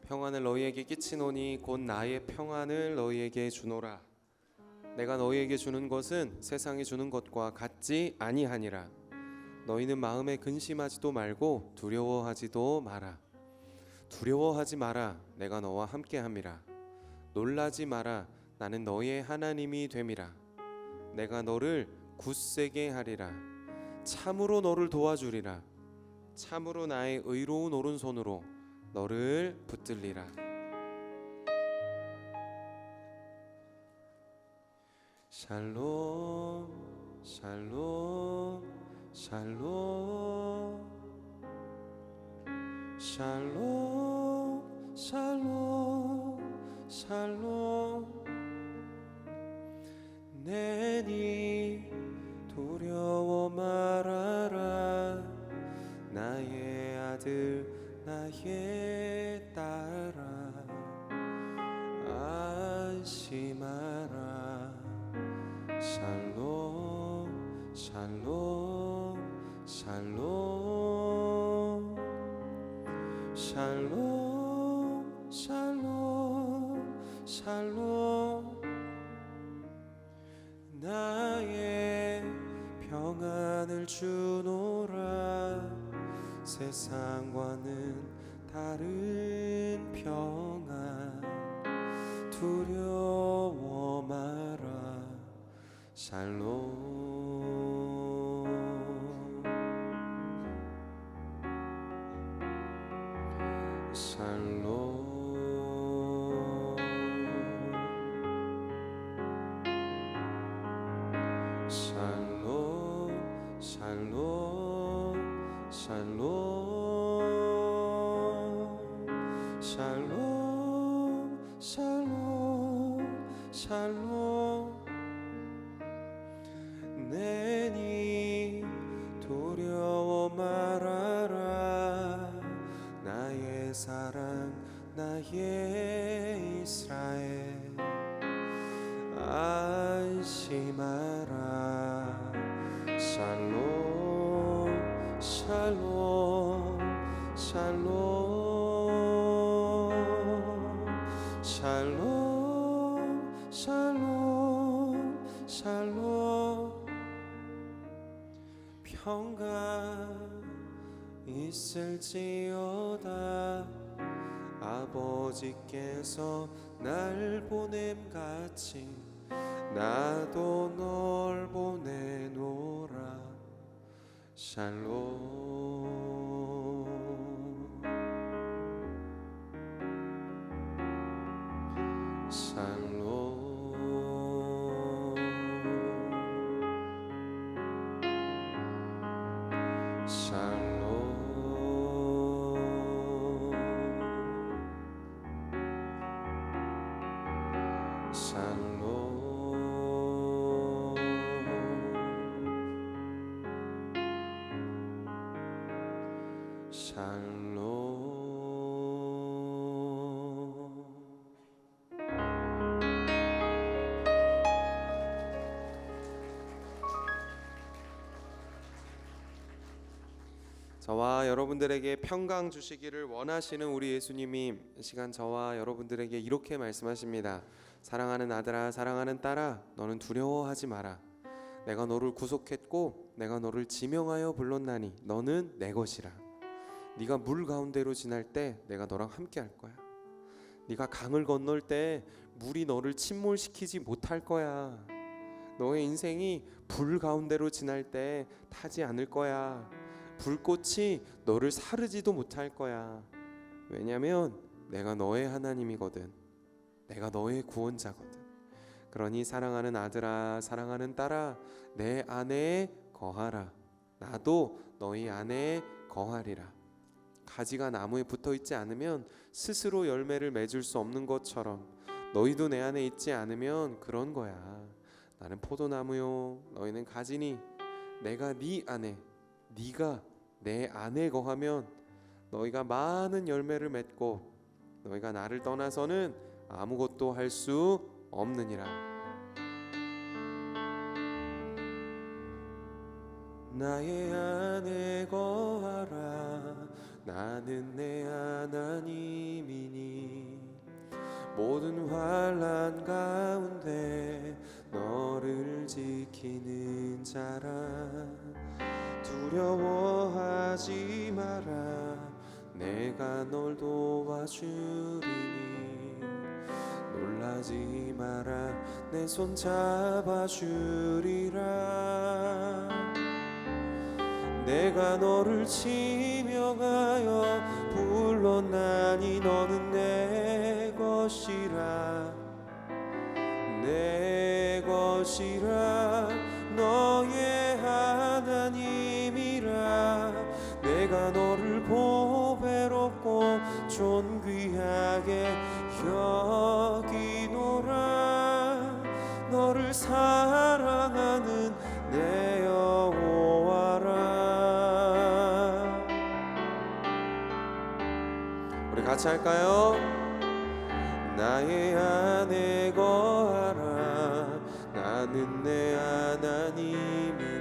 평안을 너희에게 끼치노니 곧 나의 평안을 너희에게 주노라. 내가 너희에게 주는 것은 세상이 주는 것과 같지 아니하니라. 너희는 마음에 근심하지도 말고 두려워하지도 마라. 두려워하지 마라. 내가 너와 함께함이라. 놀라지 마라. 나는 너희의 하나님이 됨이라. 내가 너를 굳세게 하리라. 참으로 너를 도와주리라. 참으로 나의 의로운 오른손으로 너를 붙들리라. 샬롬 샬롬 샬롬 샬롬 샬롬 샬롬. 내니 두려워 말아라. 나의 아들 나의 딸아 안심하라. 샬롬 샬롬 샬롬 샬롬 샬롬 샬롬. 나의 평안을 주노라. 세상과는 다른 평안. 두려워 마라. 샬롬 샬롬 샬롬 샬롬 샬롬 샬롬 샬롬 샬롬. 내니 두려워 말아라. 나의 사랑 나의 이스라엘 안심하라. 샬롬 샬롬 샬롬 샬롬 샬롬 샬롬. 평강 있을지어다. 아버지께서 날 보냄같이 나도 널 보내노라. 샬롬 샬롬 저와 여러분들에게 평강 주시기를 원하시는 우리 예수님이 이 시간 저와 여러분들에게 이렇게 말씀하십니다. 사랑하는 아들아, 사랑하는 딸아, 너는 두려워하지 마라. 내가 너를 구속했고 내가 너를 지명하여 불렀나니 너는 내 것이라. 네가 물 가운데로 지날 때 내가 너랑 함께 할 거야. 네가 강을 건널 때 물이 너를 침몰시키지 못할 거야. 너의 인생이 불 가운데로 지날 때 타지 않을 거야. 불꽃이 너를 사르지도 못할 거야. 왜냐면 내가 너의 하나님이거든. 내가 너의 구원자거든. 그러니 사랑하는 아들아, 사랑하는 딸아, 내 안에 거하라. 나도 너희 안에 거하리라. 가지가 나무에 붙어있지 않으면 스스로 열매를 맺을 수 없는 것처럼 너희도 내 안에 있지 않으면 그런 거야. 나는 포도나무요, 너희는 가지니 내가 네 안에, 네가 내 안에 거하면 너희가 많은 열매를 맺고 너희가 나를 떠나서는 아무것도 할 수 없느니라. 나의 안에 거하라. 나는 내 하나님이니 모든 환난 가운데 너를 지키는 자라. 두려워하지 마라. 내가 널 도와주리니 놀라지 마라. 내 손 잡아주리라. 내가 너를 지명하여 불렀나니 너는 내 것이라. 내 것이라. 너의 하나님이라. 내가 너를 보배롭고 존귀하게 여기노라. 너를 사랑하는 내 여호와라. 우리 같이 할까요? 나의 안에 거하라. 나는 내 하나님이니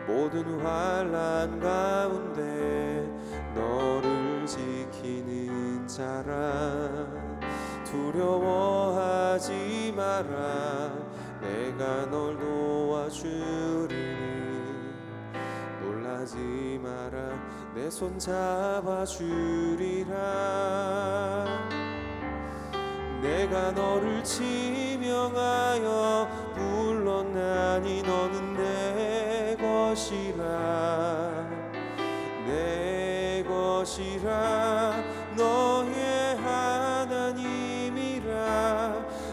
모든 환난 가운데 너를 지키는 자라. 두려워하지 마라. 내가 널 도와주리니 놀라지 마라. 내 손 잡아주리라. 내가 너를 지명하여 불렀나니 너는 내 것이라. 내 것이라. 너의 하나님이라.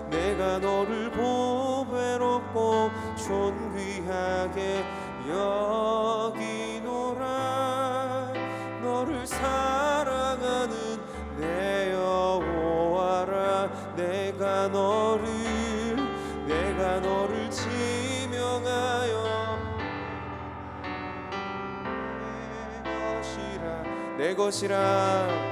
내가 너를 보배롭고 존귀하게 여기노라. 너를 사랑하는 내 여호와라. 내가 너를 지명하여 내 것이라.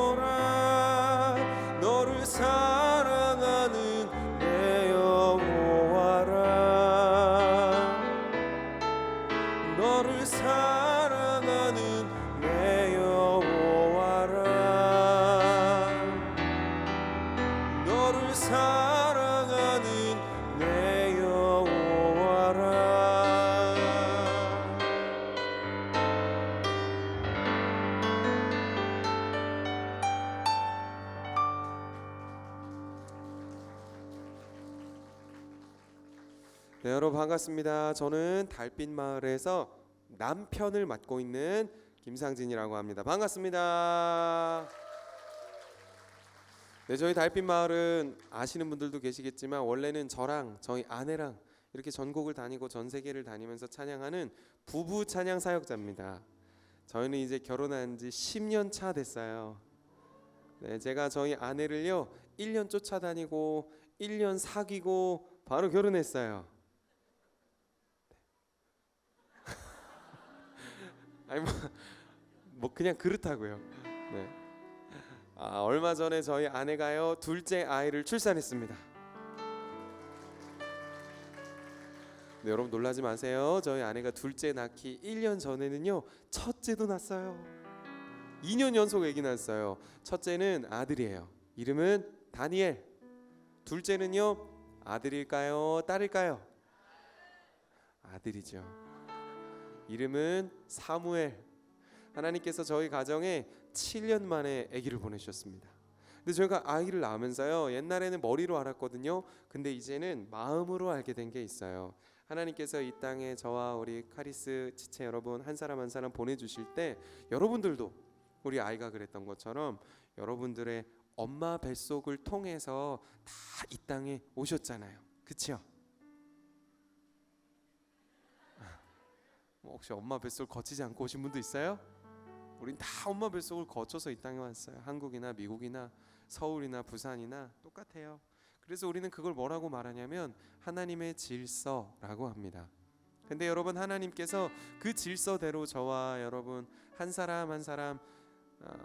여기노라. 너를 사랑하는 내 여호와라. 너를 사랑하는 내 여호와라. 너를 사랑하는 내 여호와라. 네, 여러분 반갑습니다. 저는 달빛 마을에서 남편을 맡고 있는 김상진이라고 합니다. 반갑습니다. 네, 저희 달빛 마을은 아시는 분들도 계시겠지만 원래는 저랑 저희 아내랑 이렇게 전국을 다니고 전 세계를 다니면서 찬양하는 부부 찬양 사역자입니다. 저희는 이제 결혼한 지 10년 차 됐어요. 네, 제가 저희 아내를요 1년 쫓아다니고 1년 사귀고 바로 결혼했어요. 아니 뭐 그냥 그렇다고요. 네. 얼마 전에 저희 아내가요 둘째 아이를 출산했습니다. 네, 여러분 놀라지 마세요. 저희 아내가 둘째 낳기 1년 전에는요 첫째도 낳았어요. 2년 연속 아기 낳았어요. 첫째는 아들이에요. 이름은 다니엘. 둘째는요 아들일까요 딸일까요? 아들이죠. 이름은 사무엘. 하나님께서 저희 가정에 7년 만에 아기를 보내주셨습니다. 근데 저희가 아이를 낳으면서요 옛날에는 머리로 알았거든요. 근데 이제는 마음으로 알게 된 게 있어요. 하나님께서 이 땅에 저와 우리 카리스 지체 여러분 한 사람 한 사람 보내주실 때 여러분들도 우리 아이가 그랬던 것처럼 여러분들의 엄마 뱃속을 통해서 다 이 땅에 오셨잖아요. 그렇죠? 혹시 엄마 뱃속을 거치지 않고 오신 분도 있어요? 우린 다 엄마 뱃속을 거쳐서 이 땅에 왔어요. 한국이나 미국이나 서울이나 부산이나 똑같아요. 그래서 우리는 그걸 뭐라고 말하냐면 하나님의 질서라고 합니다. 근데 여러분 하나님께서 그 질서대로 저와 여러분 한 사람 한 사람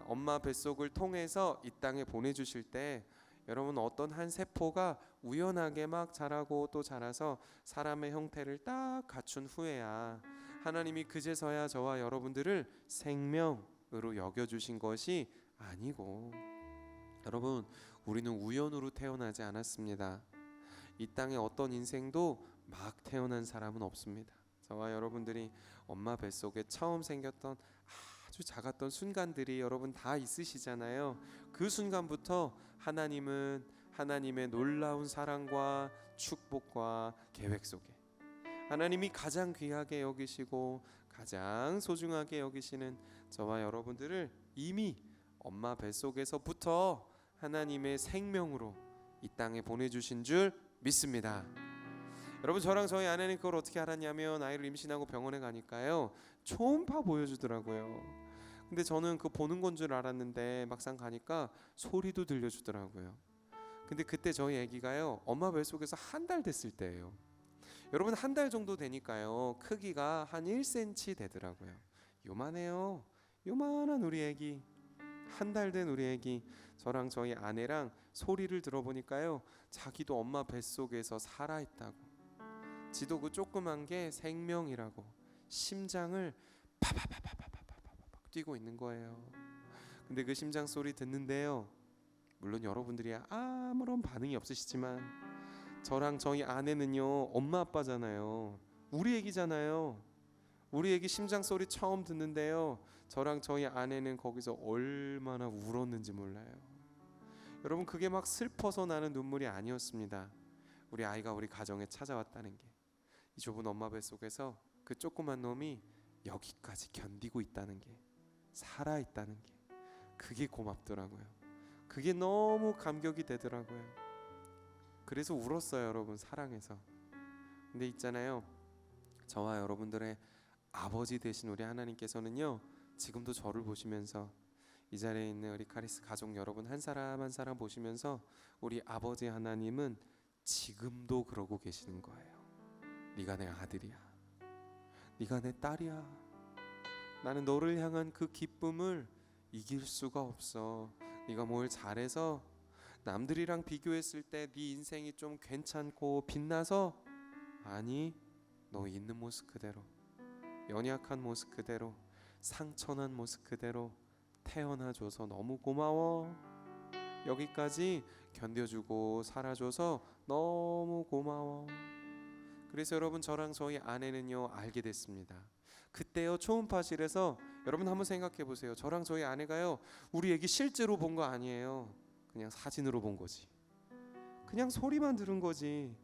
엄마 뱃속을 통해서 이 땅에 보내주실 때 여러분 어떤 한 세포가 우연하게 막 자라고 또 자라서 사람의 형태를 딱 갖춘 후에야 하나님이 그제서야 저와 여러분들을 생명으로 여겨주신 것이 아니고, 여러분 우리는 우연으로 태어나지 않았습니다. 이 땅에 어떤 인생도 막 태어난 사람은 없습니다. 저와 여러분들이 엄마 뱃속에 처음 생겼던 아주 작았던 순간들이 여러분 다 있으시잖아요. 그 순간부터 하나님은 하나님의 놀라운 사랑과 축복과 계획 속에 하나님이 가장 귀하게 여기시고 가장 소중하게 여기시는 저와 여러분들을 이미 엄마 뱃속에서부터 하나님의 생명으로 이 땅에 보내주신 줄 믿습니다. 여러분 저랑 저희 아내는 그걸 어떻게 알았냐면 아이를 임신하고 병원에 가니까요 초음파 보여주더라고요. 근데 저는 그 보는 건 줄 알았는데 막상 가니까 소리도 들려주더라고요. 근데 그때 저희 아기가요 엄마 뱃속에서 한 달 됐을 때예요. 여러분 한 달 정도 되니까요 크기가 한 1cm 되더라고요. 요만해요. 요만한 우리 아기, 한 달 된 우리 아기. 저랑 저희 아내랑 소리를 들어보니까요 자기도 엄마 뱃속에서 살아있다고, 지도 그 조그만 게 생명이라고 심장을 파파파파파파파팍 뛰고 있는 거예요. 근데 그 심장 소리 듣는데요 물론 여러분들이 아무런 반응이 없으시지만 저랑 저희 아내는요 엄마 아빠잖아요. 우리 애기잖아요. 우리 애기 심장 소리 처음 듣는데요 저랑 저희 아내는 거기서 얼마나 울었는지 몰라요. 여러분 그게 막 슬퍼서 나는 눈물이 아니었습니다. 우리 아이가 우리 가정에 찾아왔다는 게, 이 좁은 엄마 뱃속에서 그 조그만 놈이 여기까지 견디고 있다는 게, 살아있다는 게, 그게 고맙더라고요. 그게 너무 감격이 되더라고요. 그래서 울었어요 여러분, 사랑해서. 근데 있잖아요 저와 여러분들의 아버지 되신 우리 하나님께서는요 지금도 저를 보시면서 이 자리에 있는 우리 카리스 가족 여러분 한 사람 한 사람 보시면서 우리 아버지 하나님은 지금도 그러고 계시는 거예요. 네가 내 아들이야, 네가 내 딸이야. 나는 너를 향한 그 기쁨을 이길 수가 없어. 네가 뭘 잘해서 남들이랑 비교했을 때 네 인생이 좀 괜찮고 빛나서, 아니 너 있는 모습 그대로, 연약한 모습 그대로, 상처난 모습 그대로 태어나줘서 너무 고마워. 여기까지 견뎌주고 살아줘서 너무 고마워. 그래서 여러분 저랑 저희 아내는요 알게 됐습니다. 그때요 초음파실에서 여러분 한번 생각해 보세요. 저랑 저희 아내가요 우리 애기 실제로 본 거 아니에요. 그냥 사진으로 본 거지. 그냥 소리만 들은 거지.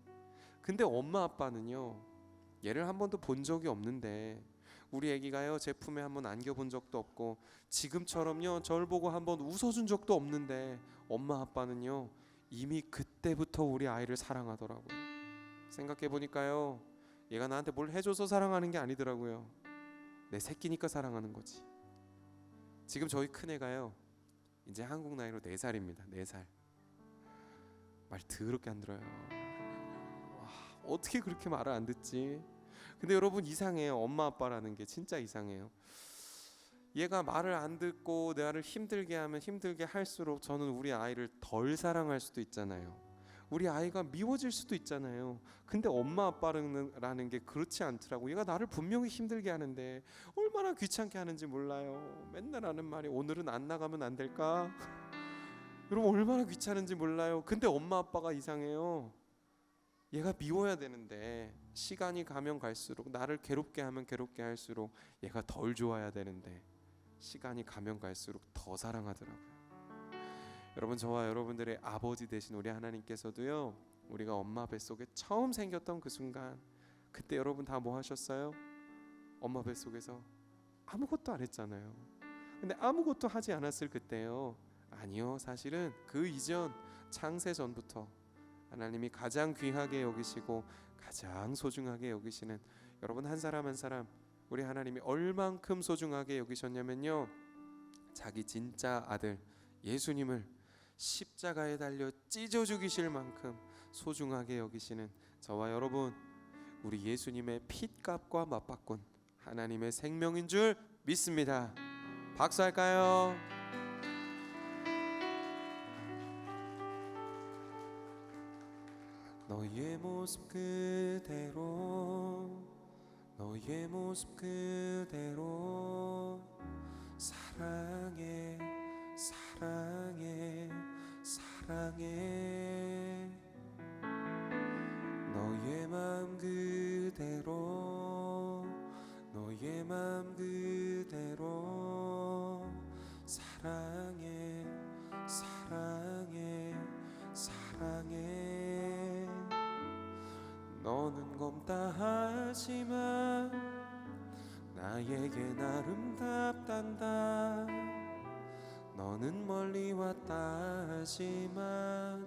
근데 엄마 아빠는요 얘를 한 번도 본 적이 없는데 우리 애기가요 제품에 한번 안겨본 적도 없고 지금처럼요 저를 보고 한번 웃어준 적도 없는데 엄마 아빠는요 이미 그때부터 우리 아이를 사랑하더라고요. 생각해 보니까요 얘가 나한테 뭘 해줘서 사랑하는 게 아니더라고요. 내 새끼니까 사랑하는 거지. 지금 저희 큰애가요 이제 한국 나이로 4살입니다. 4살. 말 더럽게 안 들어요. 와, 어떻게 그렇게 말을 안 듣지? 근데 여러분 이상해요. 엄마 아빠라는 게 진짜 이상해요. 얘가 말을 안 듣고 나를 힘들게 하면 힘들게 할수록 저는 우리 아이를 덜 사랑할 수도 있잖아요. 우리 아이가 미워질 수도 있잖아요. 근데 엄마 아빠라는 게 그렇지 않더라고. 얘가 나를 분명히 힘들게 하는데 얼마나 귀찮게 하는지 몰라요. 맨날 하는 말이 오늘은 안 나가면 안 될까? 여러분 얼마나 귀찮은지 몰라요. 근데 엄마 아빠가 이상해요. 얘가 미워야 되는데 시간이 가면 갈수록, 나를 괴롭게 하면 괴롭게 할수록 얘가 덜 좋아야 되는데 시간이 가면 갈수록 더 사랑하더라고요. 여러분 저와 여러분들의 아버지 되신 우리 하나님께서도요 우리가 엄마 뱃속에 처음 생겼던 그 순간, 그때 여러분 다 뭐 하셨어요? 엄마 뱃속에서 아무것도 안 했잖아요. 근데 아무것도 하지 않았을 그때요, 아니요 사실은 그 이전 창세 전부터 하나님이 가장 귀하게 여기시고 가장 소중하게 여기시는 여러분 한 사람 한 사람, 우리 하나님이 얼만큼 소중하게 여기셨냐면요 자기 진짜 아들 예수님을 십자가에 달려 찢어 죽이실 만큼 소중하게 여기시는 저와 여러분, 우리 예수님의 핏값과 맞바꾼 하나님의 생명인 줄 믿습니다. 박수할까요? 너의 모습 그대로 너의 모습 그대로 사랑해 사랑해 사랑해 너의 맘 그대로 너의 맘 그대로 사랑해 사랑해 사랑해 너는 검다 하지만 나에겐 아름답단다 너는 멀리 왔다 하지만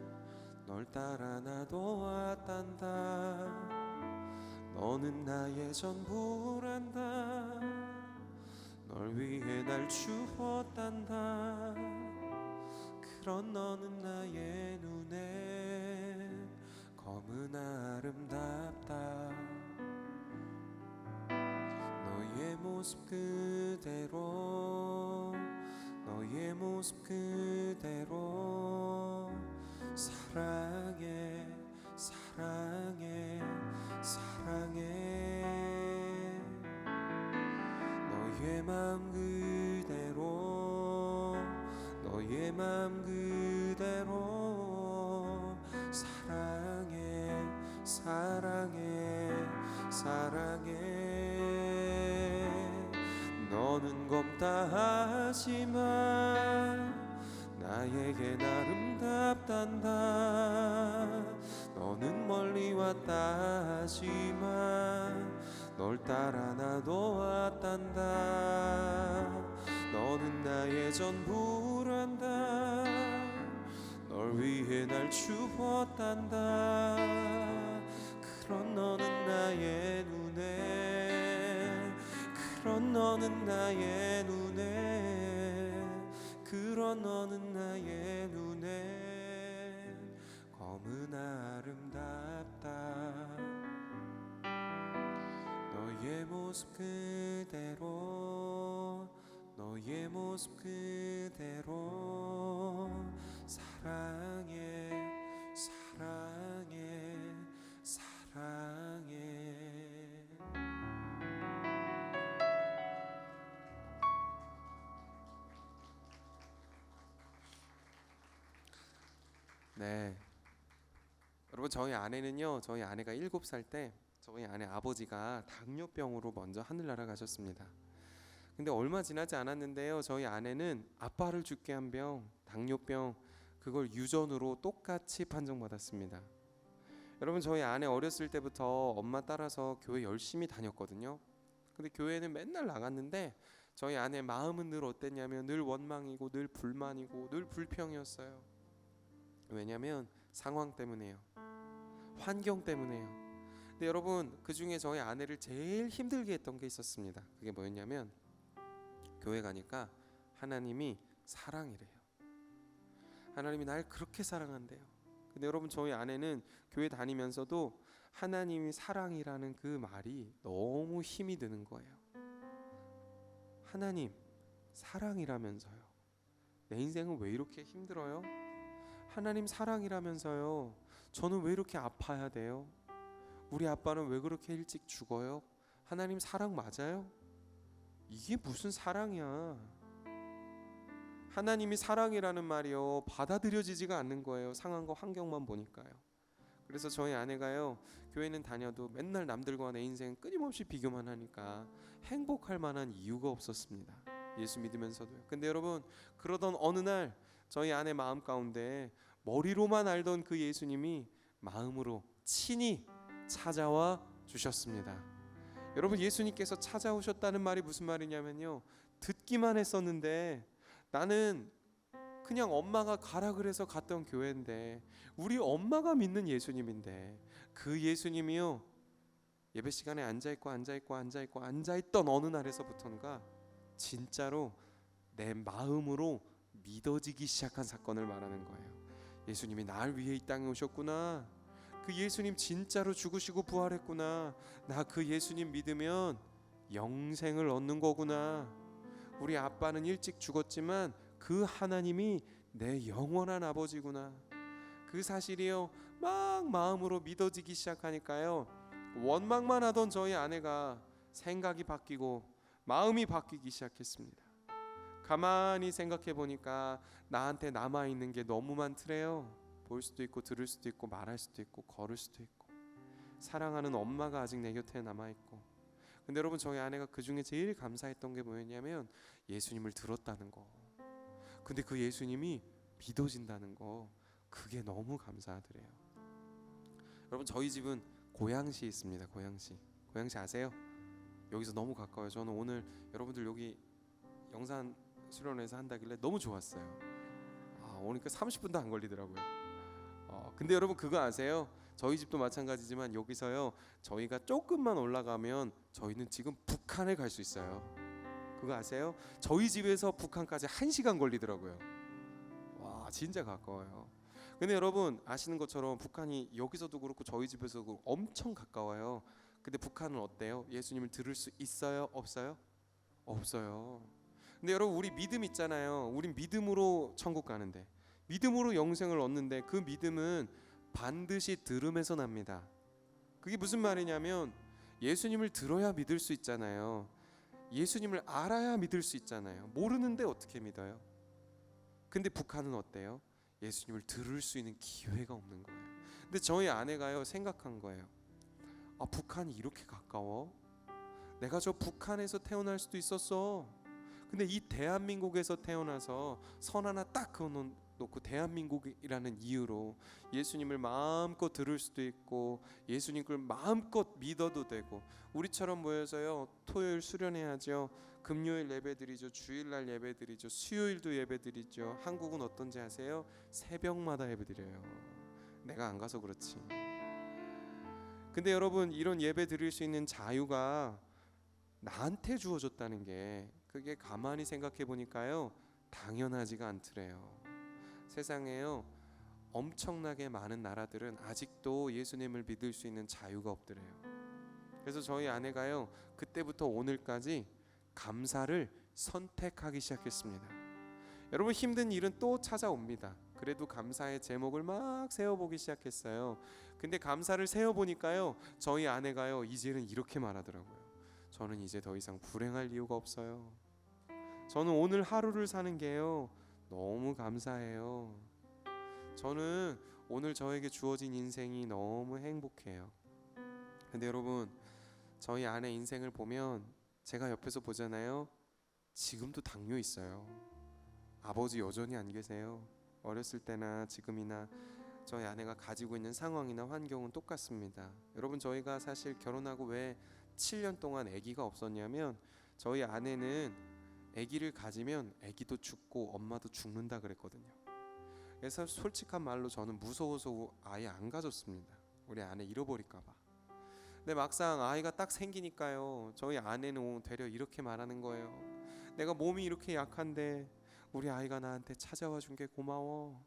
널 따라 나도 왔단다 너는 나의 전부란다 널 위해 날 주었단다 그런 너는 나의 눈에 검은 아름답다 너의 모습 그대로 너의 모습 그대로 사랑해 사랑해 사랑해 너의 맘 그대로 너의 맘 그대로 사랑해 사랑해 사랑해 너는 검다 하지만 나에겐 아름답단다 너는 멀리 왔다 하지만 널 따라 나도 왔단다 너는 나의 전부란다 널 위해 날 주었단다 그런 너는 나의 눈에 그런 너는 나의 눈에 그런 너는 나의 눈에 검은 아름답다 너의 모습 그대로 너의 모습 그대로 사랑해 사랑해 사랑해 네, 여러분 저희 아내는요 저희 아내가 7살 때 저희 아내 아버지가 당뇨병으로 먼저 하늘나라 가셨습니다. 근데 얼마 지나지 않았는데요 저희 아내는 아빠를 죽게 한 병 당뇨병 그걸 유전으로 똑같이 판정받았습니다. 여러분 저희 아내 어렸을 때부터 엄마 따라서 교회 열심히 다녔거든요. 근데 교회는 맨날 나갔는데 저희 아내 마음은 늘 어땠냐면 늘 원망이고 늘 불만이고 늘 불평이었어요. 왜냐면 상황 때문에요. 환경 때문에요. 근데 여러분 그 중에 저희 아내를 제일 힘들게 했던 게 있었습니다. 그게 뭐였냐면 교회 가니까 하나님이 사랑이래요. 하나님이 날 그렇게 사랑한대요. 근데 여러분 저희 아내는 교회 다니면서도 하나님이 사랑이라는 그 말이 너무 힘이 드는 거예요. 하나님 사랑이라면서요. 내 인생은 왜 이렇게 힘들어요? 하나님 사랑이라면서요. 저는 왜 이렇게 아파야 돼요? 우리 아빠는 왜 그렇게 일찍 죽어요? 하나님 사랑 맞아요? 이게 무슨 사랑이야? 하나님이 사랑이라는 말이요 받아들여지지가 않는 거예요. 상황과 환경만 보니까요. 그래서 저희 아내가요 교회는 다녀도 맨날 남들과 내 인생 끊임없이 비교만 하니까 행복할 만한 이유가 없었습니다. 예수 믿으면서도요. 근데 여러분 그러던 어느 날 저희 아내 마음 가운데 머리로만 알던 그 예수님이 마음으로 친히 찾아와 주셨습니다. 여러분 예수님께서 찾아오셨다는 말이 무슨 말이냐면요 듣기만 했었는데 나는 그냥 엄마가 가라 그래서 갔던 교회인데 우리 엄마가 믿는 예수님인데 그 예수님이요 예배 시간에 앉아있던 어느 날에서부터인가 진짜로 내 마음으로 믿어지기 시작한 사건을 말하는 거예요. 예수님이 날 위해 이 땅에 오셨구나. 그 예수님 진짜로 죽으시고 부활했구나. 나 그 예수님 믿으면 영생을 얻는 거구나. 우리 아빠는 일찍 죽었지만 그 하나님이 내 영원한 아버지구나. 그 사실이요 막 마음으로 믿어지기 시작하니까요, 원망만 하던 저희 아내가 생각이 바뀌고 마음이 바뀌기 시작했습니다. 가만히 생각해 보니까 나한테 남아있는 게 너무 많더래요. 볼 수도 있고 들을 수도 있고 말할 수도 있고 걸을 수도 있고, 사랑하는 엄마가 아직 내 곁에 남아있고. 근데 여러분, 저희 아내가 그 중에 제일 감사했던 게 뭐였냐면 예수님을 들었다는 거. 근데 그 예수님이 믿어진다는 거, 그게 너무 감사하더래요. 여러분, 저희 집은 고양시 있습니다. 고양시 아세요? 여기서 너무 가까워요. 저는 오늘 여러분들 여기 영산 수련회에서 한다길래 너무 좋았어요. 오니까 30분도 안 걸리더라고요. 근데 여러분, 그거 아세요? 저희 집도 마찬가지지만 여기서요, 저희가 조금만 올라가면 저희는 지금 북한에 갈 수 있어요. 그거 아세요? 저희 집에서 북한까지 1시간 걸리더라고요. 와, 진짜 가까워요. 근데 여러분, 아시는 것처럼 북한이 여기서도 그렇고 저희 집에서도 그렇고 엄청 가까워요. 근데 북한은 어때요? 예수님을 들을 수 있어요? 없어요? 없어요. 근데 여러분, 우리 믿음 있잖아요. 우린 믿음으로 천국 가는데, 믿음으로 영생을 얻는데, 그 믿음은 반드시 들음에서 납니다. 그게 무슨 말이냐면 예수님을 들어야 믿을 수 있잖아요. 예수님을 알아야 믿을 수 있잖아요. 모르는데 어떻게 믿어요? 근데 북한은 어때요? 예수님을 들을 수 있는 기회가 없는 거예요. 근데 저희 아내가요, 생각한 거예요. 북한이 이렇게 가까워? 내가 저 북한에서 태어날 수도 있었어. 근데 이 대한민국에서 태어나서 선 하나 딱 그어놓고 대한민국이라는 이유로 예수님을 마음껏 들을 수도 있고 예수님을 마음껏 믿어도 되고, 우리처럼 모여서요, 토요일 수련해야죠, 금요일 예배드리죠, 주일날 예배드리죠, 수요일도 예배드리죠. 한국은 어떤지 아세요? 새벽마다 예배드려요. 내가 안 가서 그렇지. 근데 여러분, 이런 예배 드릴 수 있는 자유가 나한테 주어졌다는 게, 그게 가만히 생각해 보니까요, 당연하지가 않더래요. 세상에요, 엄청나게 많은 나라들은 아직도 예수님을 믿을 수 있는 자유가 없더래요. 그래서 저희 아내가요, 그때부터 오늘까지 감사를 선택하기 시작했습니다. 여러분, 힘든 일은 또 찾아옵니다. 그래도 감사의 제목을 막 세워보기 시작했어요. 근데 감사를 세워보니까요, 저희 아내가요, 이제는 이렇게 말하더라고요. 저는 이제 더 이상 불행할 이유가 없어요. 저는 오늘 하루를 사는 게요, 너무 감사해요. 저는 오늘 저에게 주어진 인생이 너무 행복해요. 근데 여러분, 저희 아내 인생을 보면 제가 옆에서 보잖아요. 지금도 당뇨 있어요. 아버지 여전히 안 계세요. 어렸을 때나 지금이나 저희 아내가 가지고 있는 상황이나 환경은 똑같습니다. 여러분, 저희가 사실 결혼하고 왜 7년 동안 아기가 없었냐면, 저희 아내는 아기를 가지면 아기도 죽고 엄마도 죽는다 그랬거든요. 그래서 솔직한 말로 저는 무서워서 아예 안 가졌습니다. 우리 아내 잃어버릴까 봐. 근데 막상 아이가 딱 생기니까요, 저희 아내는 되려 이렇게 말하는 거예요. 내가 몸이 이렇게 약한데 우리 아이가 나한테 찾아와 준 게 고마워.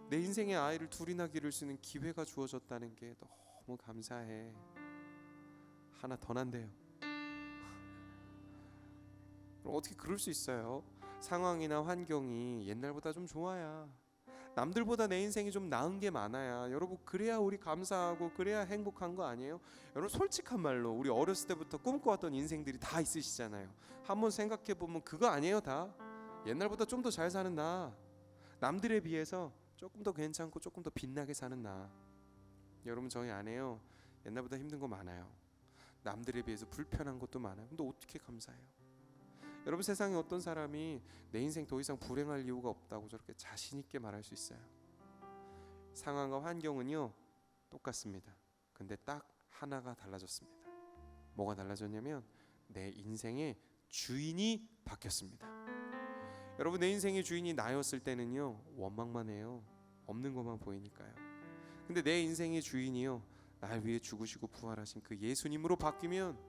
내 인생에 아이를 둘이나 기를 수 있는 기회가 주어졌다는 게 너무 감사해. 하나 더 난대요. 그럼 어떻게 그럴 수 있어요? 상황이나 환경이 옛날보다 좀 좋아야, 남들보다 내 인생이 좀 나은 게 많아야, 여러분, 그래야 우리 감사하고 그래야 행복한 거 아니에요? 여러분, 솔직한 말로 우리 어렸을 때부터 꿈꿔왔던 인생들이 다 있으시잖아요. 한번 생각해 보면 그거 아니에요? 다 옛날보다 좀 더 잘 사는 나, 남들에 비해서 조금 더 괜찮고 조금 더 빛나게 사는 나. 여러분, 저희 아내요, 옛날보다 힘든 거 많아요. 남들에 비해서 불편한 것도 많아요. 근데 어떻게 감사해요? 여러분, 세상에 어떤 사람이 내 인생 더 이상 불행할 이유가 없다고 저렇게 자신 있게 말할 수 있어요? 상황과 환경은요, 똑같습니다. 근데 딱 하나가 달라졌습니다. 뭐가 달라졌냐면 내 인생의 주인이 바뀌었습니다. 여러분, 내 인생의 주인이 나였을 때는요, 원망만 해요. 없는 것만 보이니까요. 근데 내 인생의 주인이요, 날 위해 죽으시고 부활하신 그 예수님으로 바뀌면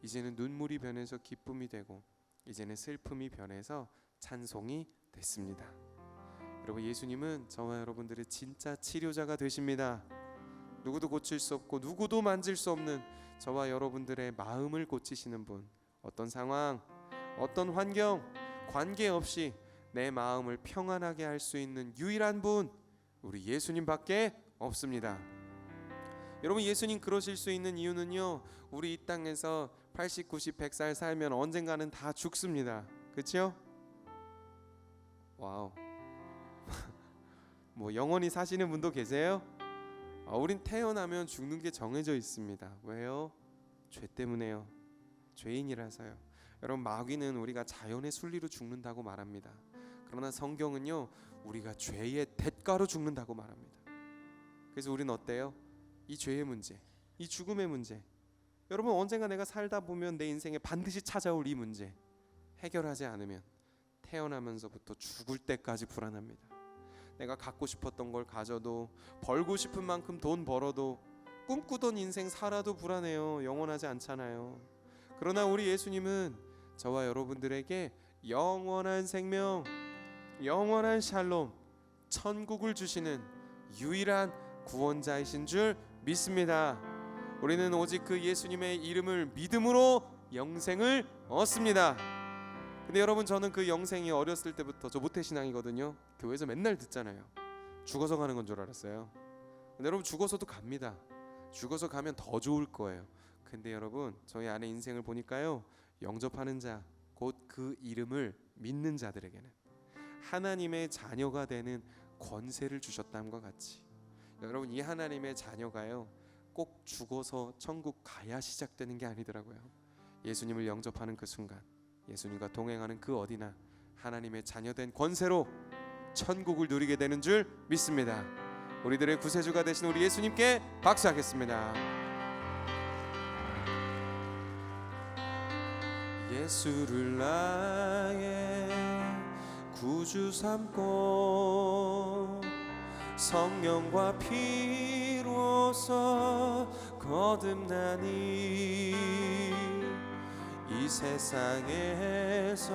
이제는 눈물이 변해서 기쁨이 되고, 이제는 슬픔이 변해서 찬송이 됐습니다. 여러분, 예수님은 저와 여러분들의 진짜 치료자가 되십니다. 누구도 고칠 수 없고 누구도 만질 수 없는 저와 여러분들의 마음을 고치시는 분, 어떤 상황, 어떤 환경 관계없이 내 마음을 평안하게 할 수 있는 유일한 분, 우리 예수님밖에 없습니다. 여러분, 예수님 그러실 수 있는 이유는요, 우리 이 땅에서 80, 90, 100살 살면 언젠가는 다 죽습니다. 그렇죠? 와우. 뭐 영원히 사시는 분도 계세요? 우린 태어나면 죽는 게 정해져 있습니다. 왜요? 죄 때문에요. 죄인이라서요. 여러분, 마귀는 우리가 자연의 순리로 죽는다고 말합니다. 그러나 성경은요, 우리가 죄의 대가로 죽는다고 말합니다. 그래서 우리는 어때요? 이 죄의 문제, 이 죽음의 문제, 여러분, 언젠가 내가 살다 보면 내 인생에 반드시 찾아올 이 문제 해결하지 않으면 태어나면서부터 죽을 때까지 불안합니다. 내가 갖고 싶었던 걸 가져도, 벌고 싶은 만큼 돈 벌어도, 꿈꾸던 인생 살아도 불안해요. 영원하지 않잖아요. 그러나 우리 예수님은 저와 여러분들에게 영원한 생명, 영원한 샬롬, 천국을 주시는 유일한 구원자이신 줄 믿습니다. 우리는 오직 그 예수님의 이름을 믿음으로 영생을 얻습니다. 근데 여러분, 저는 그 영생이 어렸을 때부터, 저 모태신앙이거든요. 교회에서 맨날 듣잖아요. 죽어서 가는 건 줄 알았어요. 근데 여러분, 죽어서도 갑니다. 죽어서 가면 더 좋을 거예요. 근데 여러분, 저희 안에 인생을 보니까요, 영접하는 자, 곧 그 이름을 믿는 자들에게는 하나님의 자녀가 되는 권세를 주셨다함과 같이, 여러분, 이 하나님의 자녀가요, 꼭 죽어서 천국 가야 시작되는 게 아니더라고요. 예수님을 영접하는 그 순간, 예수님과 동행하는 그 어디나 하나님의 자녀된 권세로 천국을 누리게 되는 줄 믿습니다. 우리들의 구세주가 되신 우리 예수님께 박수하겠습니다. 예수를 나의 구주 삼고 성령과 피로써 거듭나니 이 세상에서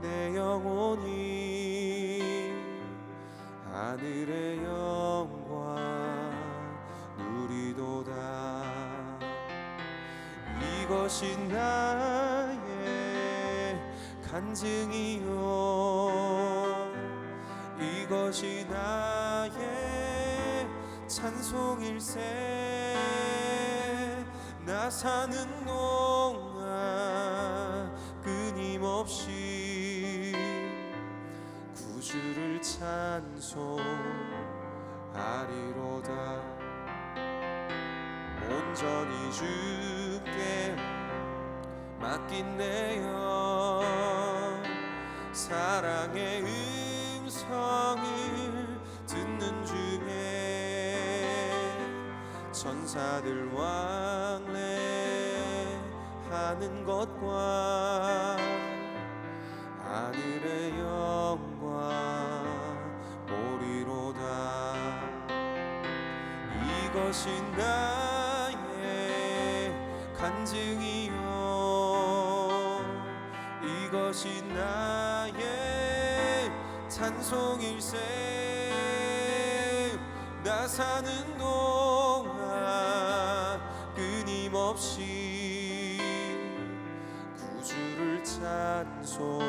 내 영혼이 하늘의 영광 누리도다. 이것이 나의 간증이요, 이것이 나의 찬송일세. 나 사는 동안 끊임없이 구주를 찬송하리로다. 온전히 주께 맡긴 내 영, 사랑의 음성을 듣는 중에 천사들 왕래하는 것과 하늘의 영광 보리로다. 이것이 나의 간증이요, 이것이 나의 찬송일세. 나 사는 동안 끊임없이 구주를 찬송하리로다.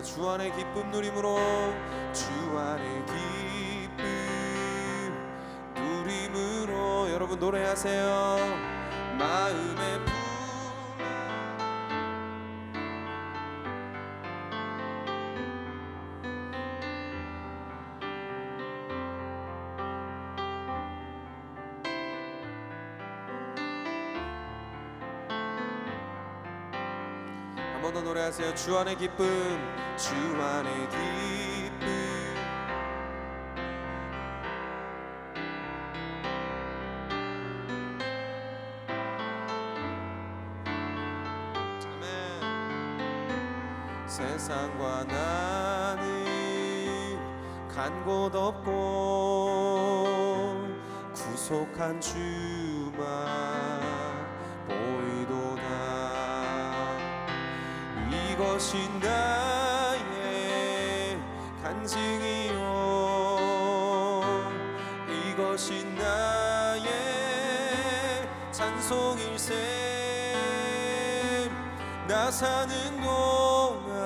주 안의 기쁨 누림으로, 주 안의 기쁨 누림으로. 여러분 노래하세요. 마음의 한 번 더 노래하세요. 주 안의 기쁨, 주 안의 기쁨. 아멘. 세상과 나는 간 곳 없고 구속한 주만 이것이 나의 간증이요, 이것이 나의 찬송일세. 나 사는 동안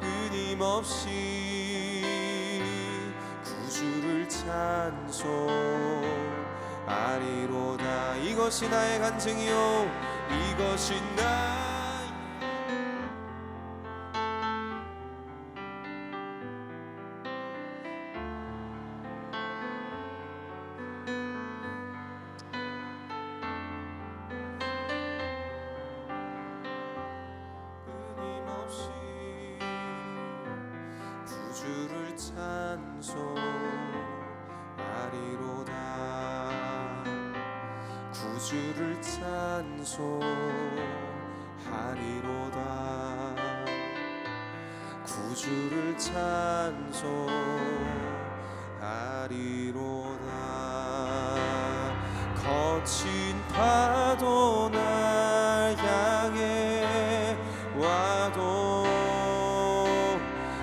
끊임없이 찬송하리로다. 이것이 나의 간증이요 이것이 나의 끊임없이 구주를 찬송하리로다. 구주를 찬송하리로다. 구주를 찬송하리로다. 거친 파도 날 향해 와도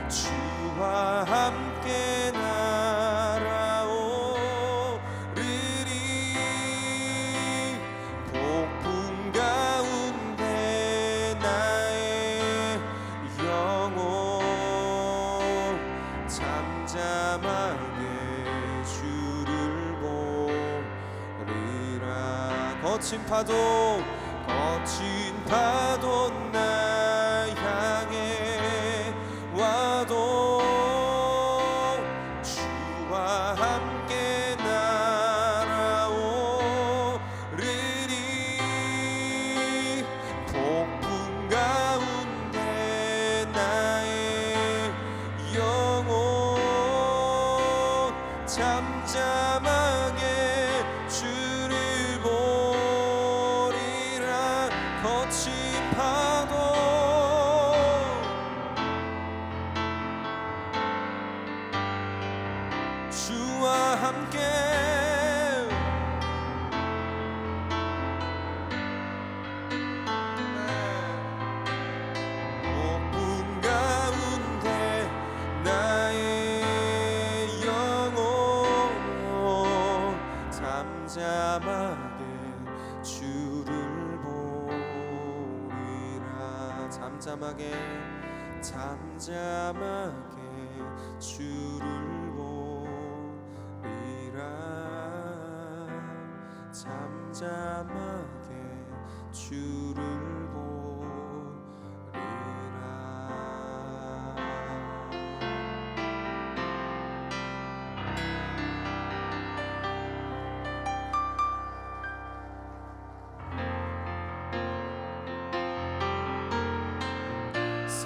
주와 함께 날아오르리. 폭풍 가운데 나의 영혼 잠잠하게 주를 보리라. 거친 파도 날 향해 와도 주와 함께 날아오르리. 폭풍 가운데 나의 영혼 잠잠하게 주를 보리라. 거친 파도 주와 함께 폭풍 가운데 나의 영혼 잠잠하게 주를 보리라. 잠잠하게 주를 보리라. 잠잠하게 주를 보리라.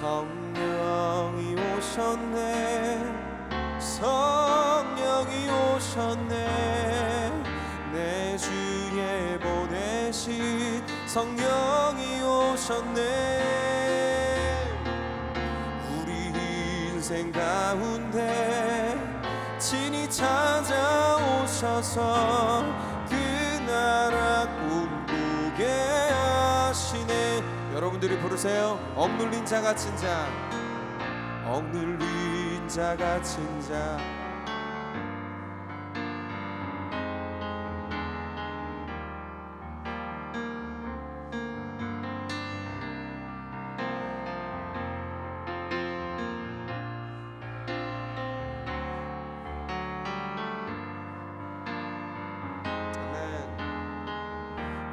성령이 오셨네. 성령이 오셨네. 내 주에 보내신 성령이 오셨네. 우리 인생 가운데 친히 찾아오셔서 그 나라 꿈꾸게 하시네. 여러분들이 부르세요. 억눌린 자 갇힌 자, 억눌린 자 갇힌 자.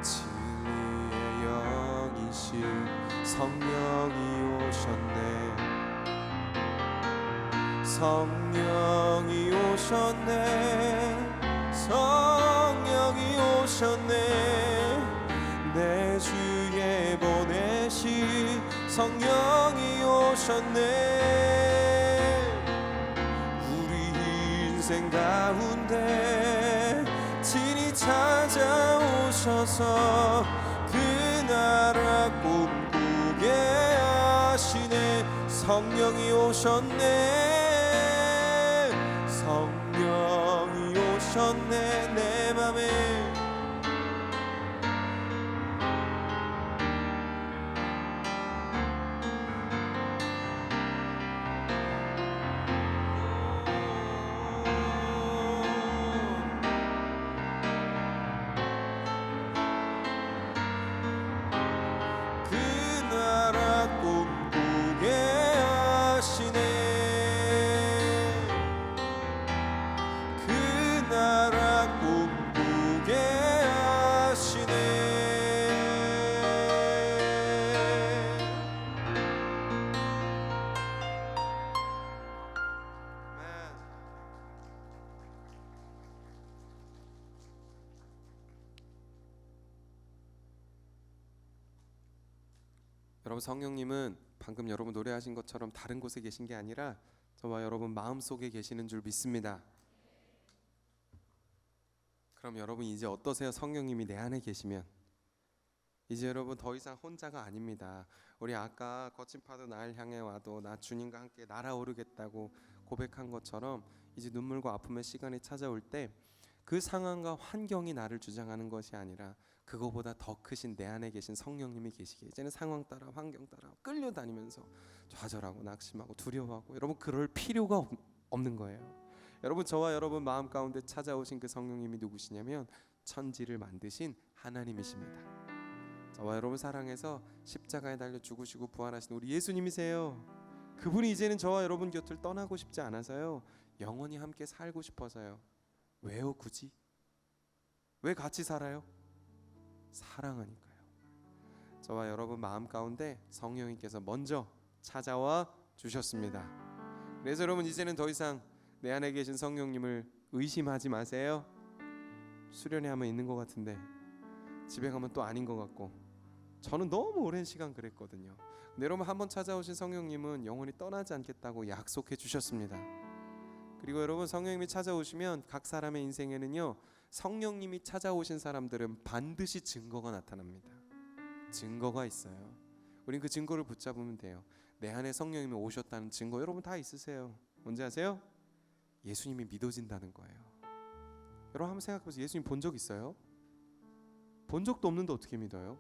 진리의 영이신 성령이 오셨네. 성령이 오셨네. 성령이 오셨네. 내 주에 보내신 성령이 오셨네. 우리 인생 가운데 친히 찾아오셔서 그 나라 꿈꾸게 하시네. 성령이 오셨네. 성령이 오셨네. 내 맘에 그 여러분, 성령님은 방금 여러분 노래하신 것처럼 다른 곳에 계신 게 아니라 저와 여러분 마음속에 계시는 줄 믿습니다. 그럼 여러분 이제 어떠세요? 성령님이 내 안에 계시면 이제 여러분 더 이상 혼자가 아닙니다. 우리 아까 거친 파도 날 향해 와도 나 주님과 함께 날아오르겠다고 고백한 것처럼 이제 눈물과 아픔의 시간이 찾아올 때 그 상황과 환경이 나를 주장하는 것이 아니라 그거보다 더 크신 내 안에 계신 성령님이 계시기에 이제는 상황 따라 환경 따라 끌려다니면서 좌절하고 낙심하고 두려워하고 여러분 그럴 필요가 없는 거예요. 여러분, 저와 여러분 마음 가운데 찾아오신 그 성령님이 누구시냐면 천지를 만드신 하나님이십니다. 저와 여러분 사랑해서 십자가에 달려 죽으시고 부활하신 우리 예수님이세요. 그분이 이제는 저와 여러분 곁을 떠나고 싶지 않아서요, 영원히 함께 살고 싶어서요. 왜요? 굳이? 왜 같이 살아요? 사랑하니까요. 저와 여러분 마음 가운데 성령님께서 먼저 찾아와 주셨습니다. 그래서 여러분 이제는 더 이상 내 안에 계신 성령님을 의심하지 마세요. 수련회 하면 있는 것 같은데 집에 가면 또 아닌 것 같고, 저는 너무 오랜 시간 그랬거든요. 근데 여러분, 한번 찾아오신 성령님은 영원히 떠나지 않겠다고 약속해 주셨습니다. 그리고 여러분, 성령님이 찾아오시면 각 사람의 인생에는요, 성령님이 찾아오신 사람들은 반드시 증거가 나타납니다. 증거가 있어요. 우린 그 증거를 붙잡으면 돼요. 내 안에 성령님이 오셨다는 증거 여러분 다 있으세요. 뭔지 아세요? 예수님이 믿어진다는 거예요. 여러분 한번 생각해보세요. 예수님 본 적 있어요? 본 적도 없는데 어떻게 믿어요?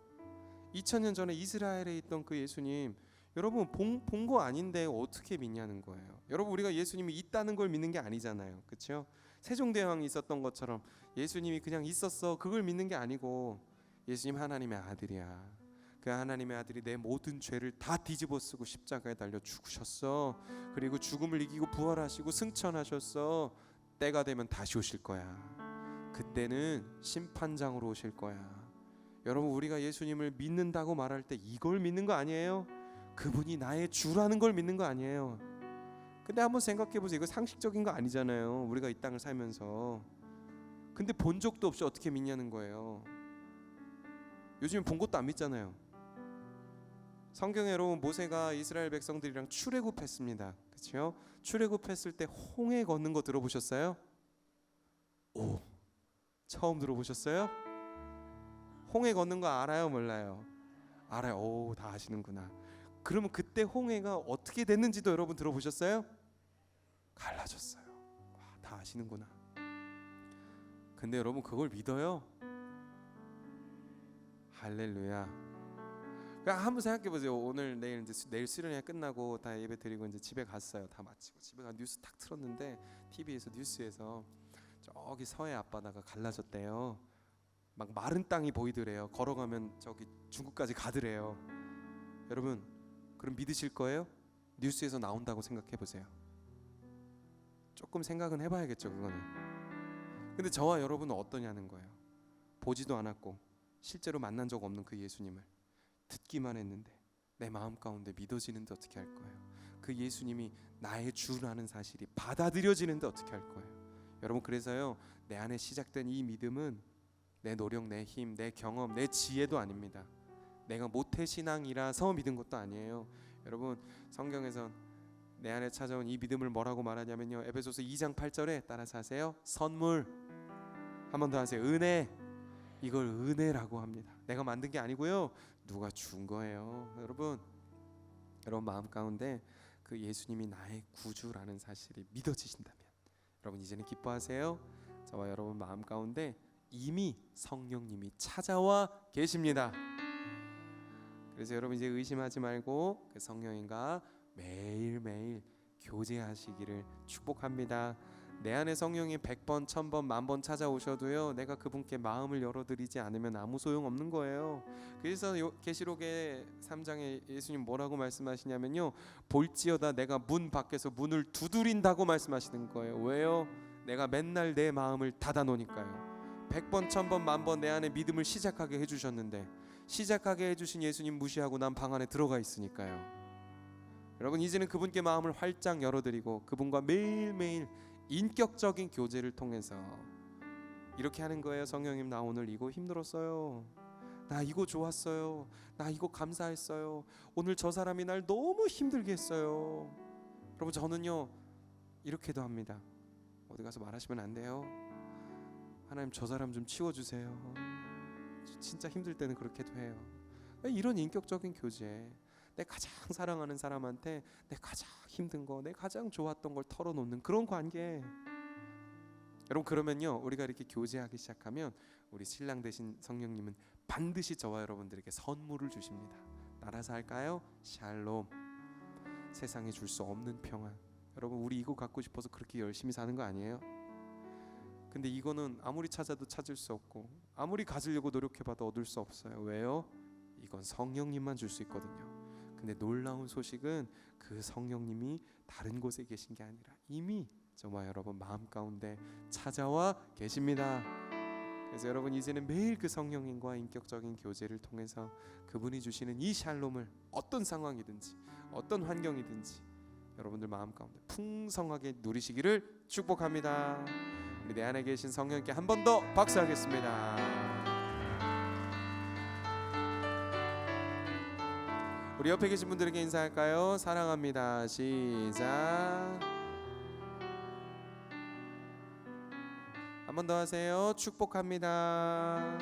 2000년 전에 이스라엘에 있던 그 예수님, 여러분 본 거 아닌데 어떻게 믿냐는 거예요. 여러분, 우리가 예수님이 있다는 걸 믿는 게 아니잖아요. 그렇죠? 세종대왕이 있었던 것처럼 예수님이 그냥 있었어, 그걸 믿는 게 아니고 예수님 하나님의 아들이야. 그 하나님의 아들이 내 모든 죄를 다 뒤집어 쓰고 십자가에 달려 죽으셨어. 그리고 죽음을 이기고 부활하시고 승천하셨어. 때가 되면 다시 오실 거야. 그때는 심판장으로 오실 거야. 여러분, 우리가 예수님을 믿는다고 말할 때 이걸 믿는 거 아니에요? 그분이 나의 주라는 걸 믿는 거 아니에요? 근데 한번 생각해 보세요. 이거 상식적인 거 아니잖아요. 우리가 이 땅을 살면서. 근데 본 적도 없이 어떻게 믿냐는 거예요. 요즘 본 것도 안 믿잖아요. 성경에 여러분, 모세가 이스라엘 백성들이랑 출애굽했습니다. 그렇죠? 출애굽했을 때 홍해 걷는 거 들어보셨어요? 오, 처음 들어보셨어요? 홍해 걷는 거 알아요, 몰라요? 알아요. 오, 다 아시는구나. 그러면 그때 홍해가 어떻게 됐는지도 여러분 들어보셨어요? 갈라졌어요. 와, 다 아시는구나. 근데 여러분 그걸 믿어요? 할렐루야. 그러니까 한번 생각해 보세요. 오늘 내일 수련회 끝나고 다 예배 드리고 이제 집에 갔어요. 다 마치고 집에 가 뉴스 탁 틀었는데 TV에서 뉴스에서 저기 서해 앞바다가 갈라졌대요. 막 마른 땅이 보이더래요. 걸어가면 저기 중국까지 가더래요. 여러분, 그럼 믿으실 거예요? 뉴스에서 나온다고 생각해 보세요. 조금 생각은 해봐야겠죠, 그거는. 근데 저와 여러분은 어떠냐는 거예요. 보지도 않았고 실제로 만난 적 없는 그 예수님을 듣기만 했는데 내 마음 가운데 믿어지는데 어떻게 할 거예요? 그 예수님이 나의 주라는 사실이 받아들여지는데 어떻게 할 거예요? 여러분, 그래서요, 내 안에 시작된 이 믿음은 내 노력, 내 힘, 내 경험, 내 지혜도 아닙니다. 내가 모태신앙이라서 믿은 것도 아니에요. 여러분, 성경에선 내 안에 찾아온 이 믿음을 뭐라고 말하냐면요, 에베소서 2장 8절에 따라서 하세요. 선물. 한 번 더 하세요. 은혜. 이걸 은혜라고 합니다. 내가 만든 게 아니고요, 누가 준 거예요. 여러분 마음 가운데 그 예수님이 나의 구주라는 사실이 믿어지신다면 여러분 이제는 기뻐하세요. 저와 여러분 마음 가운데 이미 성령님이 찾아와 계십니다. 그래서 여러분 이제 의심하지 말고 그 성령님과 매일매일 교제하시기를 축복합니다. 내 안에 성령이 100번, 1000번, 10,000번 찾아오셔도요, 내가 그분께 마음을 열어드리지 않으면 아무 소용없는 거예요. 그래서 계시록의 3장에 예수님 뭐라고 말씀하시냐면요, 볼지어다 내가 문 밖에서 문을 두드린다고 말씀하시는 거예요. 왜요? 내가 맨날 내 마음을 닫아놓으니까요. 100번, 1000번, 10,000번 내 안에 믿음을 시작하게 해주셨는데, 시작하게 해주신 예수님 무시하고 난 방 안에 들어가 있으니까요. 여러분 이제는 그분께 마음을 활짝 열어드리고 그분과 매일매일 인격적인 교제를 통해서 이렇게 하는 거예요. 성령님, 나 오늘 이거 힘들었어요. 나 이거 좋았어요. 나 이거 감사했어요. 오늘 저 사람이 날 너무 힘들게 했어요. 여러분 저는요 이렇게도 합니다. 어디 가서 말하시면 안 돼요. 하나님 저 사람 좀 치워주세요. 진짜 힘들 때는 그렇게도 해요. 이런 인격적인 교제, 내 가장 사랑하는 사람한테 내 가장 힘든 거, 내 가장 좋았던 걸 털어놓는 그런 관계. 여러분 그러면요 우리가 이렇게 교제하기 시작하면 우리 신랑 되신 성령님은 반드시 저와 여러분들에게 선물을 주십니다. 따라서 할까요? 샬롬. 세상에 줄 수 없는 평안. 여러분 우리 이거 갖고 싶어서 그렇게 열심히 사는 거 아니에요? 근데 이거는 아무리 찾아도 찾을 수 없고 아무리 가지려고 노력해봐도 얻을 수 없어요. 왜요? 이건 성령님만 줄 수 있거든요. 근데 놀라운 소식은 그 성령님이 다른 곳에 계신 게 아니라 이미 저와 여러분 마음 가운데 찾아와 계십니다. 그래서 여러분 이제는 매일 그 성령님과 인격적인 교제를 통해서 그분이 주시는 이 샬롬을 어떤 상황이든지 어떤 환경이든지 여러분들 마음 가운데 풍성하게 누리시기를 축복합니다. 우리 내 안에 계신 성령님께 한 번 더 박수하겠습니다. 우리 옆에 계신 분들에게 인사할까요? 사랑합니다. 시작. 한 번 더 하세요. 축복합니다.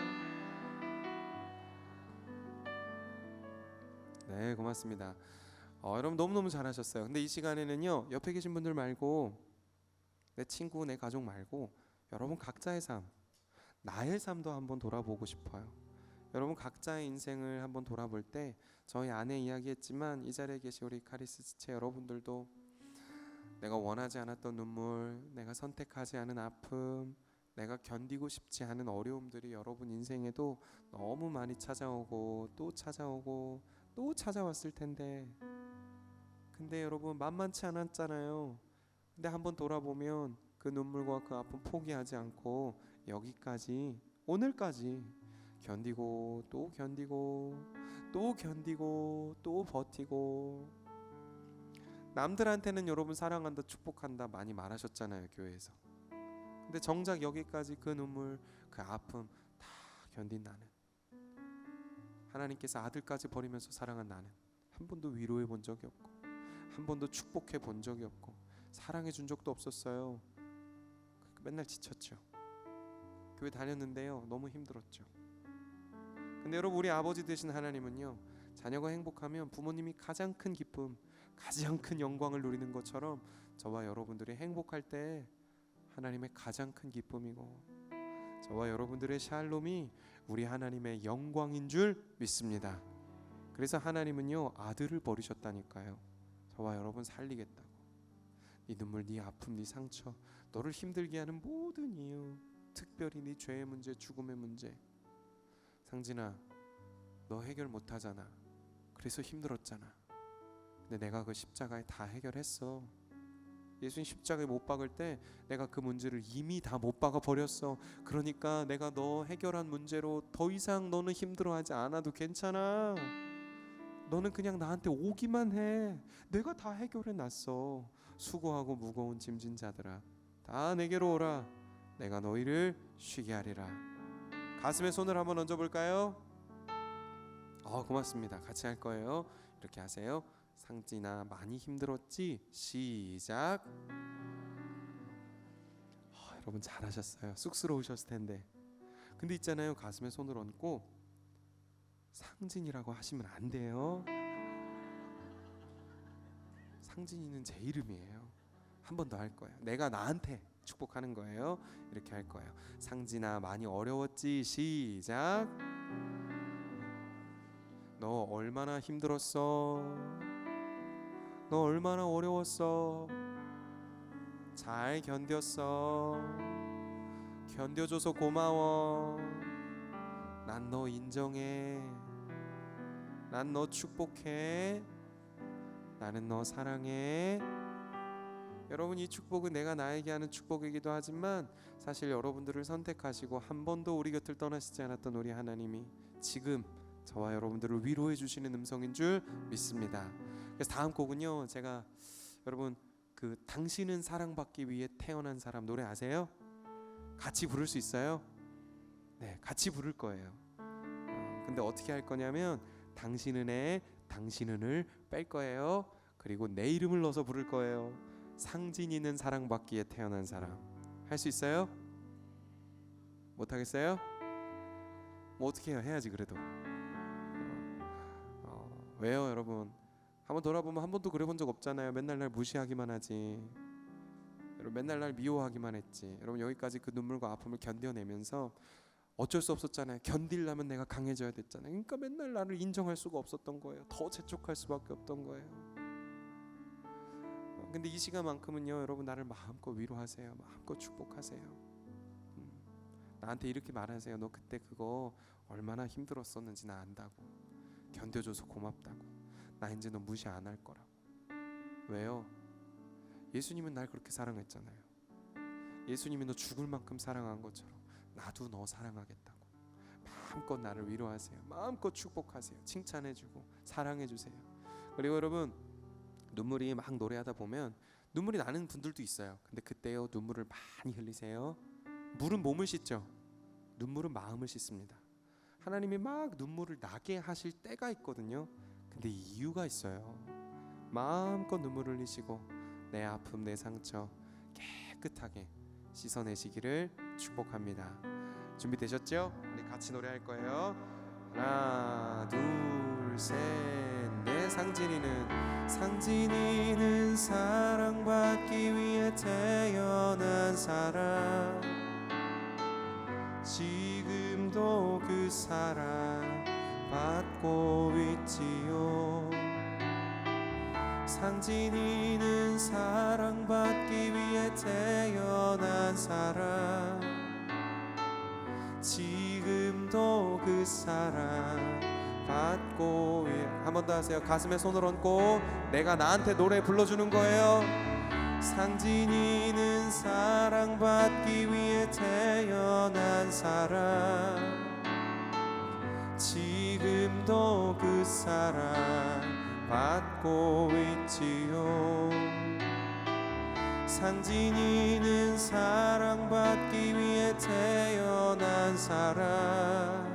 네, 고맙습니다. 여러분 너무너무 잘하셨어요. 근데 이 시간에는요 옆에 계신 분들 말고 내 친구, 내 가족 말고 여러분 각자의 삶, 나의 삶도 한번 돌아보고 싶어요. 여러분 각자의 인생을 한번 돌아볼 때 저희 안에 이야기했지만 이 자리에 계신 우리 카리스 지체 여러분들도 내가 원하지 않았던 눈물, 내가 선택하지 않은 아픔, 내가 견디고 싶지 않은 어려움들이 여러분 인생에도 너무 많이 찾아오고 또 찾아오고 또 찾아왔을 텐데 근데 여러분 만만치 않았잖아요. 근데 한번 돌아보면 그 눈물과 그 아픔 포기하지 않고 여기까지 오늘까지 견디고 또 견디고 또 견디고 또 버티고 남들한테는 여러분 사랑한다 축복한다 많이 말하셨잖아요 교회에서. 근데 정작 여기까지 그 눈물 그 아픔 다 견딘 나는 하나님께서 아들까지 버리면서 사랑한 나는 한 번도 위로해 본 적이 없고 한 번도 축복해 본 적이 없고 사랑해 준 적도 없었어요. 맨날 지쳤죠. 교회 다녔는데요 너무 힘들었죠. 근데 여러분 우리 아버지 되신 하나님은요 자녀가 행복하면 부모님이 가장 큰 기쁨 가장 큰 영광을 누리는 것처럼 저와 여러분들이 행복할 때 하나님의 가장 큰 기쁨이고 저와 여러분들의 샬롬이 우리 하나님의 영광인 줄 믿습니다. 그래서 하나님은요 아들을 버리셨다니까요. 저와 여러분 살리겠다고. 네 눈물, 네 아픔, 네 상처, 너를 힘들게 하는 모든 이유, 특별히 네 죄의 문제, 죽음의 문제. 상진아, 너 해결 못하잖아. 그래서 힘들었잖아. 근데 내가 그 십자가에 다 해결했어. 예수님 십자가에 못 박을 때 내가 그 문제를 이미 다 못 박아 버렸어. 그러니까 내가 너 해결한 문제로 더 이상 너는 힘들어하지 않아도 괜찮아. 너는 그냥 나한테 오기만 해. 내가 다 해결해 놨어. 수고하고 무거운 짐진 자들아 다 내게로 오라. 내가 너희를 쉬게 하리라. 가슴에 손을 한번 얹어 볼까요? 고맙습니다. 같이 할 거예요. 이렇게 하세요. 상진아 많이 힘들었지? 시작. 여러분 잘하셨어요. 쑥스러우셨을 텐데. 근데 있잖아요. 가슴에 손을 얹고 상진이라고 하시면 안 돼요. 상진이는 제 이름이에요. 한 번 더 할 거예요. 내가 나한테 축복하는 거예요. 이렇게 할 거예요. 상진아 많이 어려웠지? 시작. 너 얼마나 힘들었어? 너 얼마나 어려웠어? 잘 견뎠어. 견뎌줘서 고마워. 난 너 인정해. 난 너 축복해. 나는 너 사랑해. 여러분 이 축복은 내가 나에게 하는 축복이기도 하지만 사실 여러분들을 선택하시고 한 번도 우리 곁을 떠나시지 않았던 우리 하나님이 지금 저와 여러분들을 위로해 주시는 음성인 줄 믿습니다. 그래서 다음 곡은요 제가 여러분 그 당신은 사랑받기 위해 태어난 사람 노래 아세요? 같이 부를 수 있어요? 네, 같이 부를 거예요. 근데 근데 어떻게 할 거냐면 당신 은혜, 당신 은을 뺄 거예요. 그리고 내 이름을 넣어서 부를 거예요. 상진이는 사랑받기에 태어난 사람. 할 수 있어요? 못하겠어요? 뭐 어떻게 해요? 해야지 그래도. 왜요 여러분? 한번 돌아보면 한 번도 그래 본 적 없잖아요. 맨날 날 무시하기만 하지. 여러분 맨날 날 미워하기만 했지. 여러분 여기까지 그 눈물과 아픔을 견뎌내면서 어쩔 수 없었잖아요. 견디려면 내가 강해져야 됐잖아요. 그러니까 맨날 나를 인정할 수가 없었던 거예요. 더 재촉할 수밖에 없던 거예요. 근데 이 시간만큼은요 여러분 나를 마음껏 위로하세요. 마음껏 축복하세요. 나한테 이렇게 말하세요. 너 그때 그거 얼마나 힘들었었는지 나 안다고. 견뎌줘서 고맙다고. 나 이제 너 무시 안 할 거라고. 왜요? 예수님은 날 그렇게 사랑했잖아요. 예수님이 너 죽을 만큼 사랑한 것처럼 나도 너 사랑하겠다고. 마음껏 나를 위로하세요. 마음껏 축복하세요. 칭찬해주고 사랑해주세요. 그리고 여러분 눈물이 막 노래하다 보면 눈물이 나는 분들도 있어요. 근데 그때요 눈물을 많이 흘리세요. 물은 몸을 씻죠. 눈물은 마음을 씻습니다. 하나님이 막 눈물을 나게 하실 때가 있거든요. 근데 이유가 있어요. 마음껏 눈물을 흘리시고 내 아픔 내 상처 깨끗하게 씻어내시기를 축복합니다. 준비되셨죠? 우리 같이 노래할 거예요. 하나 둘 셋 넷. 상진이는 사랑받기 위해 태어난 사람. 지금도 그 사랑 받고 있지요. 상진이는 사랑받기 위해 태어난 사람. 지금도 그 사랑 받고 한 번 더 하세요. 가슴에 손을 얹고 내가 나한테 노래 불러주는 거예요. 상진이는 사랑받기 위해 태어난 사람. 지금도 그 사랑 받고 있지요. 상진이는 사랑받기 위해 태어난 사람.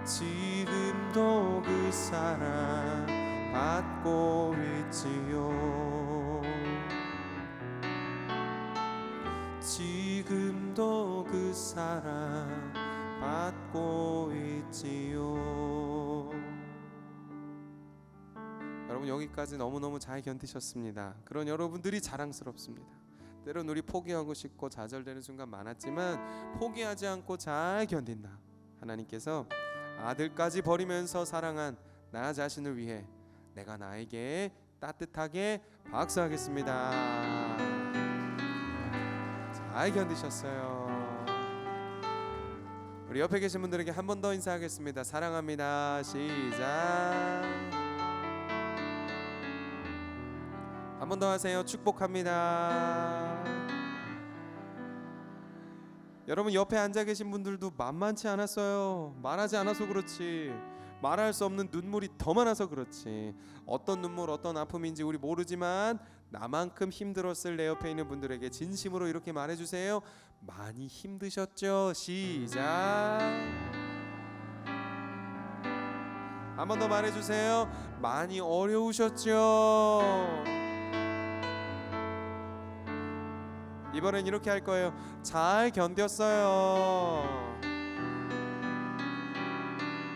지금도 그 사랑 받고 있지요. 지금도 그 사랑 받고 있지요. 여러분 여기까지 너무너무 잘 견디셨습니다. 그런 여러분들이 자랑스럽습니다. 때론 우리 포기하고 싶고 좌절되는 순간 많았지만 포기하지 않고 잘 견딘다. 하나님께서 아들까지 버리면서 사랑한 나 자신을 위해 내가 나에게 따뜻하게 박수하겠습니다. 잘 견디셨어요. 우리 옆에 계신 분들에게 한 번 더 인사하겠습니다. 사랑합니다. 시작. 한 번 더 하세요. 축복합니다. 여러분 옆에 앉아 계신 분들도 만만치 않았어요. 말하지 않아서 그렇지. 말할 수 없는 눈물이 더 많아서 그렇지. 어떤 눈물 어떤 아픔인지 우리 모르지만 나만큼 힘들었을 내 옆에 있는 분들에게 진심으로 이렇게 말해주세요. 많이 힘드셨죠? 시작. 한 번 더 말해주세요. 많이 어려우셨죠? 이번엔 이렇게 할 거예요. 잘 견뎠어요.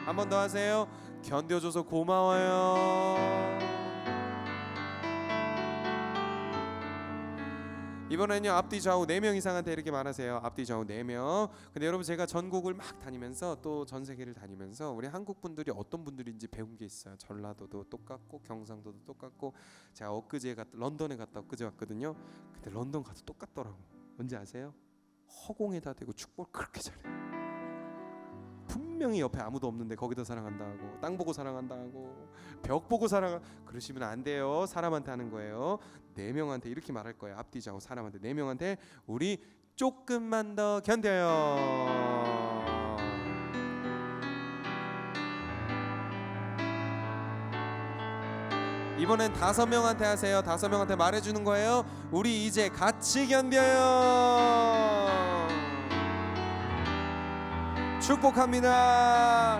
한 번 더 하세요. 견뎌줘서 고마워요. 이번에는요 앞뒤 좌우 4명 이상한테 이렇게 말하세요. 앞뒤 좌우 4명. 근데 여러분 제가 전국을 막 다니면서 또 전 세계를 다니면서 우리 한국 분들이 어떤 분들인지 배운 게 있어요. 전라도도 똑같고 경상도도 똑같고 제가 런던에 갔다 엊그제 왔거든요. 근데 런던 가도 똑같더라고. 뭔지 아세요? 허공에다 대고 축복을 그렇게 잘해요. 분명히 옆에 아무도 없는데 거기다 사랑한다 하고 땅 보고 사랑한다 하고 벽 보고 그러시면 안 돼요. 사람한테 하는 거예요. 4명한테 이렇게 말할 거예요. 앞뒤 좌우 사람한테 4명한테 우리 조금만 더 견뎌요. 이번엔 5명한테 하세요. 5명한테 말해주는 거예요. 우리 이제 같이 견뎌요. 축복합니다.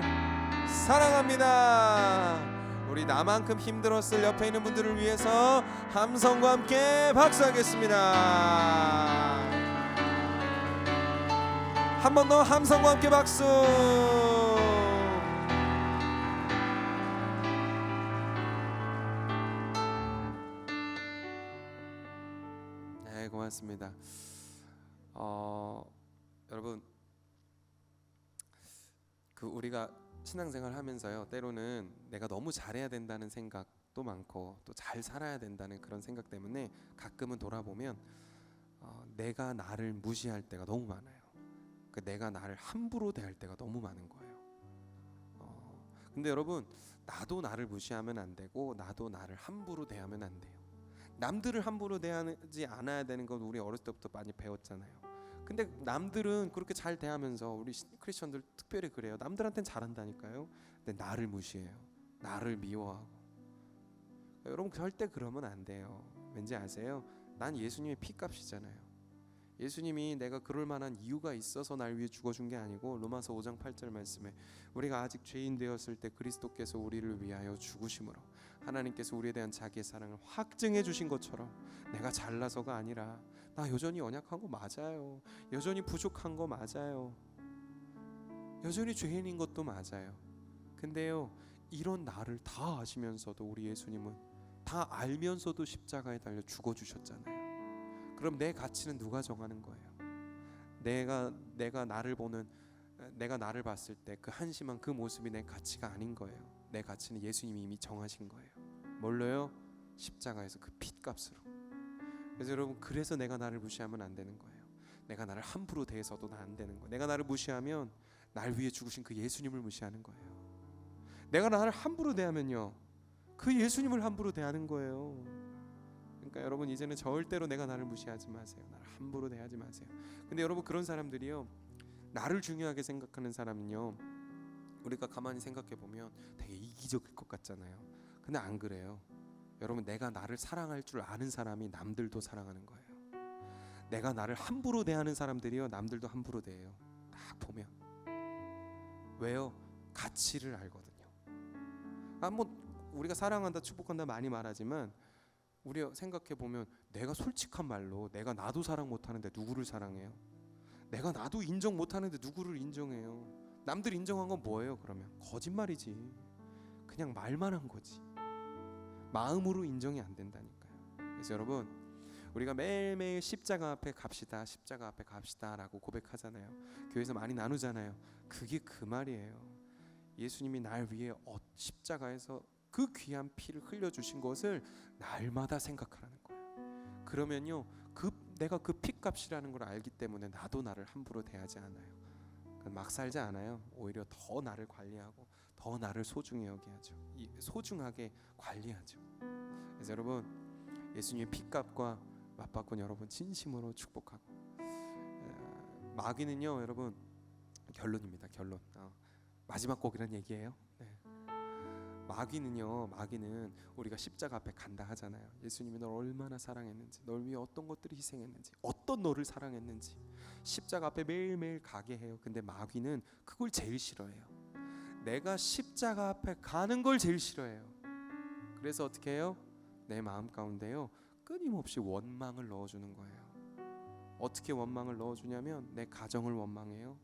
사랑합니다. 우리 나만큼 힘들었을 옆에 있는 분들을 위해서 함성과 함께 박수하겠습니다. 한 번 더 함성과 함께 박수. 네, 고맙습니다. 여러분, 우리가 신앙생활 하면서요, 때로는 내가 너무 잘해야 된다는 생각도 많고 또 잘 살아야 된다는 그런 생각 때문에 가끔은 돌아보면 내가 나를 무시할 때가 너무 많아요. 내가 나를 함부로 대할 때가 너무 많은 거예요. 근데 여러분, 나도 나를 무시하면 안 되고 나도 나를 함부로 대하면 안 돼요. 남들을 함부로 대하지 않아야 되는 건 우리 어렸을 때부터 많이 배웠잖아요. 근데 남들은 그렇게 잘 대하면서, 우리 크리스천들 특별히 그래요. 남들한테는 잘한다니까요. 근데 나를 무시해요. 나를 미워하고. 여러분, 절대 그러면 안 돼요. 왠지 아세요? 난 예수님의 피값이잖아요. 예수님이 내가 그럴 만한 이유가 있어서 날 위해 죽어준 게 아니고, 로마서 5장 8절 말씀에 우리가 아직 죄인 되었을 때 그리스도께서 우리를 위하여 죽으심으로 하나님께서 우리에 대한 자기의 사랑을 확증해 주신 것처럼, 내가 잘나서가 아니라 나 여전히 연약한 거 맞아요. 여전히 부족한 거 맞아요. 여전히 죄인인 것도 맞아요. 근데요, 이런 나를 다 아시면서도 우리 예수님은 다 알면서도 십자가에 달려 죽어주셨잖아요. 그럼 내 가치는 누가 정하는 거예요? 내가 나를 보는, 내가 나를 봤을 때 그 한심한 그 모습이 내 가치가 아닌 거예요. 내 가치는 예수님이 이미 정하신 거예요. 뭘로요? 십자가에서 그 핏값으로. 그래서 여러분, 그래서 내가 나를 무시하면 안 되는 거예요. 내가 나를 함부로 대해서도 안 되는 거예요. 내가 나를 무시하면 날 위해 죽으신 그 예수님을 무시하는 거예요. 내가 나를 함부로 대하면요, 그 예수님을 함부로 대하는 거예요. 그러니까 여러분, 이제는 절대로 내가 나를 무시하지 마세요. 나를 함부로 대하지 마세요. 근데 여러분, 그런 사람들이요, 나를 중요하게 생각하는 사람은요, 우리가 가만히 생각해 보면 되게 이기적일 것 같잖아요. 근데 안 그래요. 여러분, 내가 나를 사랑할 줄 아는 사람이 남들도 사랑하는 거예요. 내가 나를 함부로 대하는 사람들이요, 남들도 함부로 대해요. 딱 보면. 왜요? 가치를 알거든요. 우리가 사랑한다, 축복한다 많이 말하지만, 우리 생각해 보면 내가 솔직한 말로 내가 나도 사랑 못하는데 누구를 사랑해요? 내가 나도 인정 못하는데 누구를 인정해요? 남들 인정한 건 뭐예요? 그러면 거짓말이지. 그냥 말만 한 거지. 마음으로 인정이 안 된다니까요. 그래서 여러분, 우리가 매일매일 십자가 앞에 갑시다, 십자가 앞에 갑시다라고 고백하잖아요. 교회에서 많이 나누잖아요. 그게 그 말이에요. 예수님이 날 위해 십자가에서 그 귀한 피를 흘려주신 것을 날마다 생각하라는 거예요. 그러면요, 내가 그 피값이라는 걸 알기 때문에 나도 나를 함부로 대하지 않아요. 막 살지 않아요. 오히려 더 나를 관리하고 더 나를 소중히 여기하죠. 소중하게 관리하죠. 그래서 여러분, 예수님의 피값과 맞바꾼 여러분 진심으로 축복하고, 마귀는요, 여러분, 결론입니다. 결론. 마지막 곡이란 얘기예요. 네. 마귀는 우리가 십자가 앞에 간다 하잖아요. 예수님이 널 얼마나 사랑했는지, 널 위해 어떤 것들을 희생했는지, 어떤 너를 사랑했는지 십자가 앞에 매일매일 가게 해요. 근데 마귀는 그걸 제일 싫어해요. 내가 십자가 앞에 가는 걸 제일 싫어해요. 그래서 어떻게 해요? 내 마음 가운데요, 끊임없이 원망을 넣어주는 거예요. 어떻게 원망을 넣어주냐면, 내 가정을 원망해요.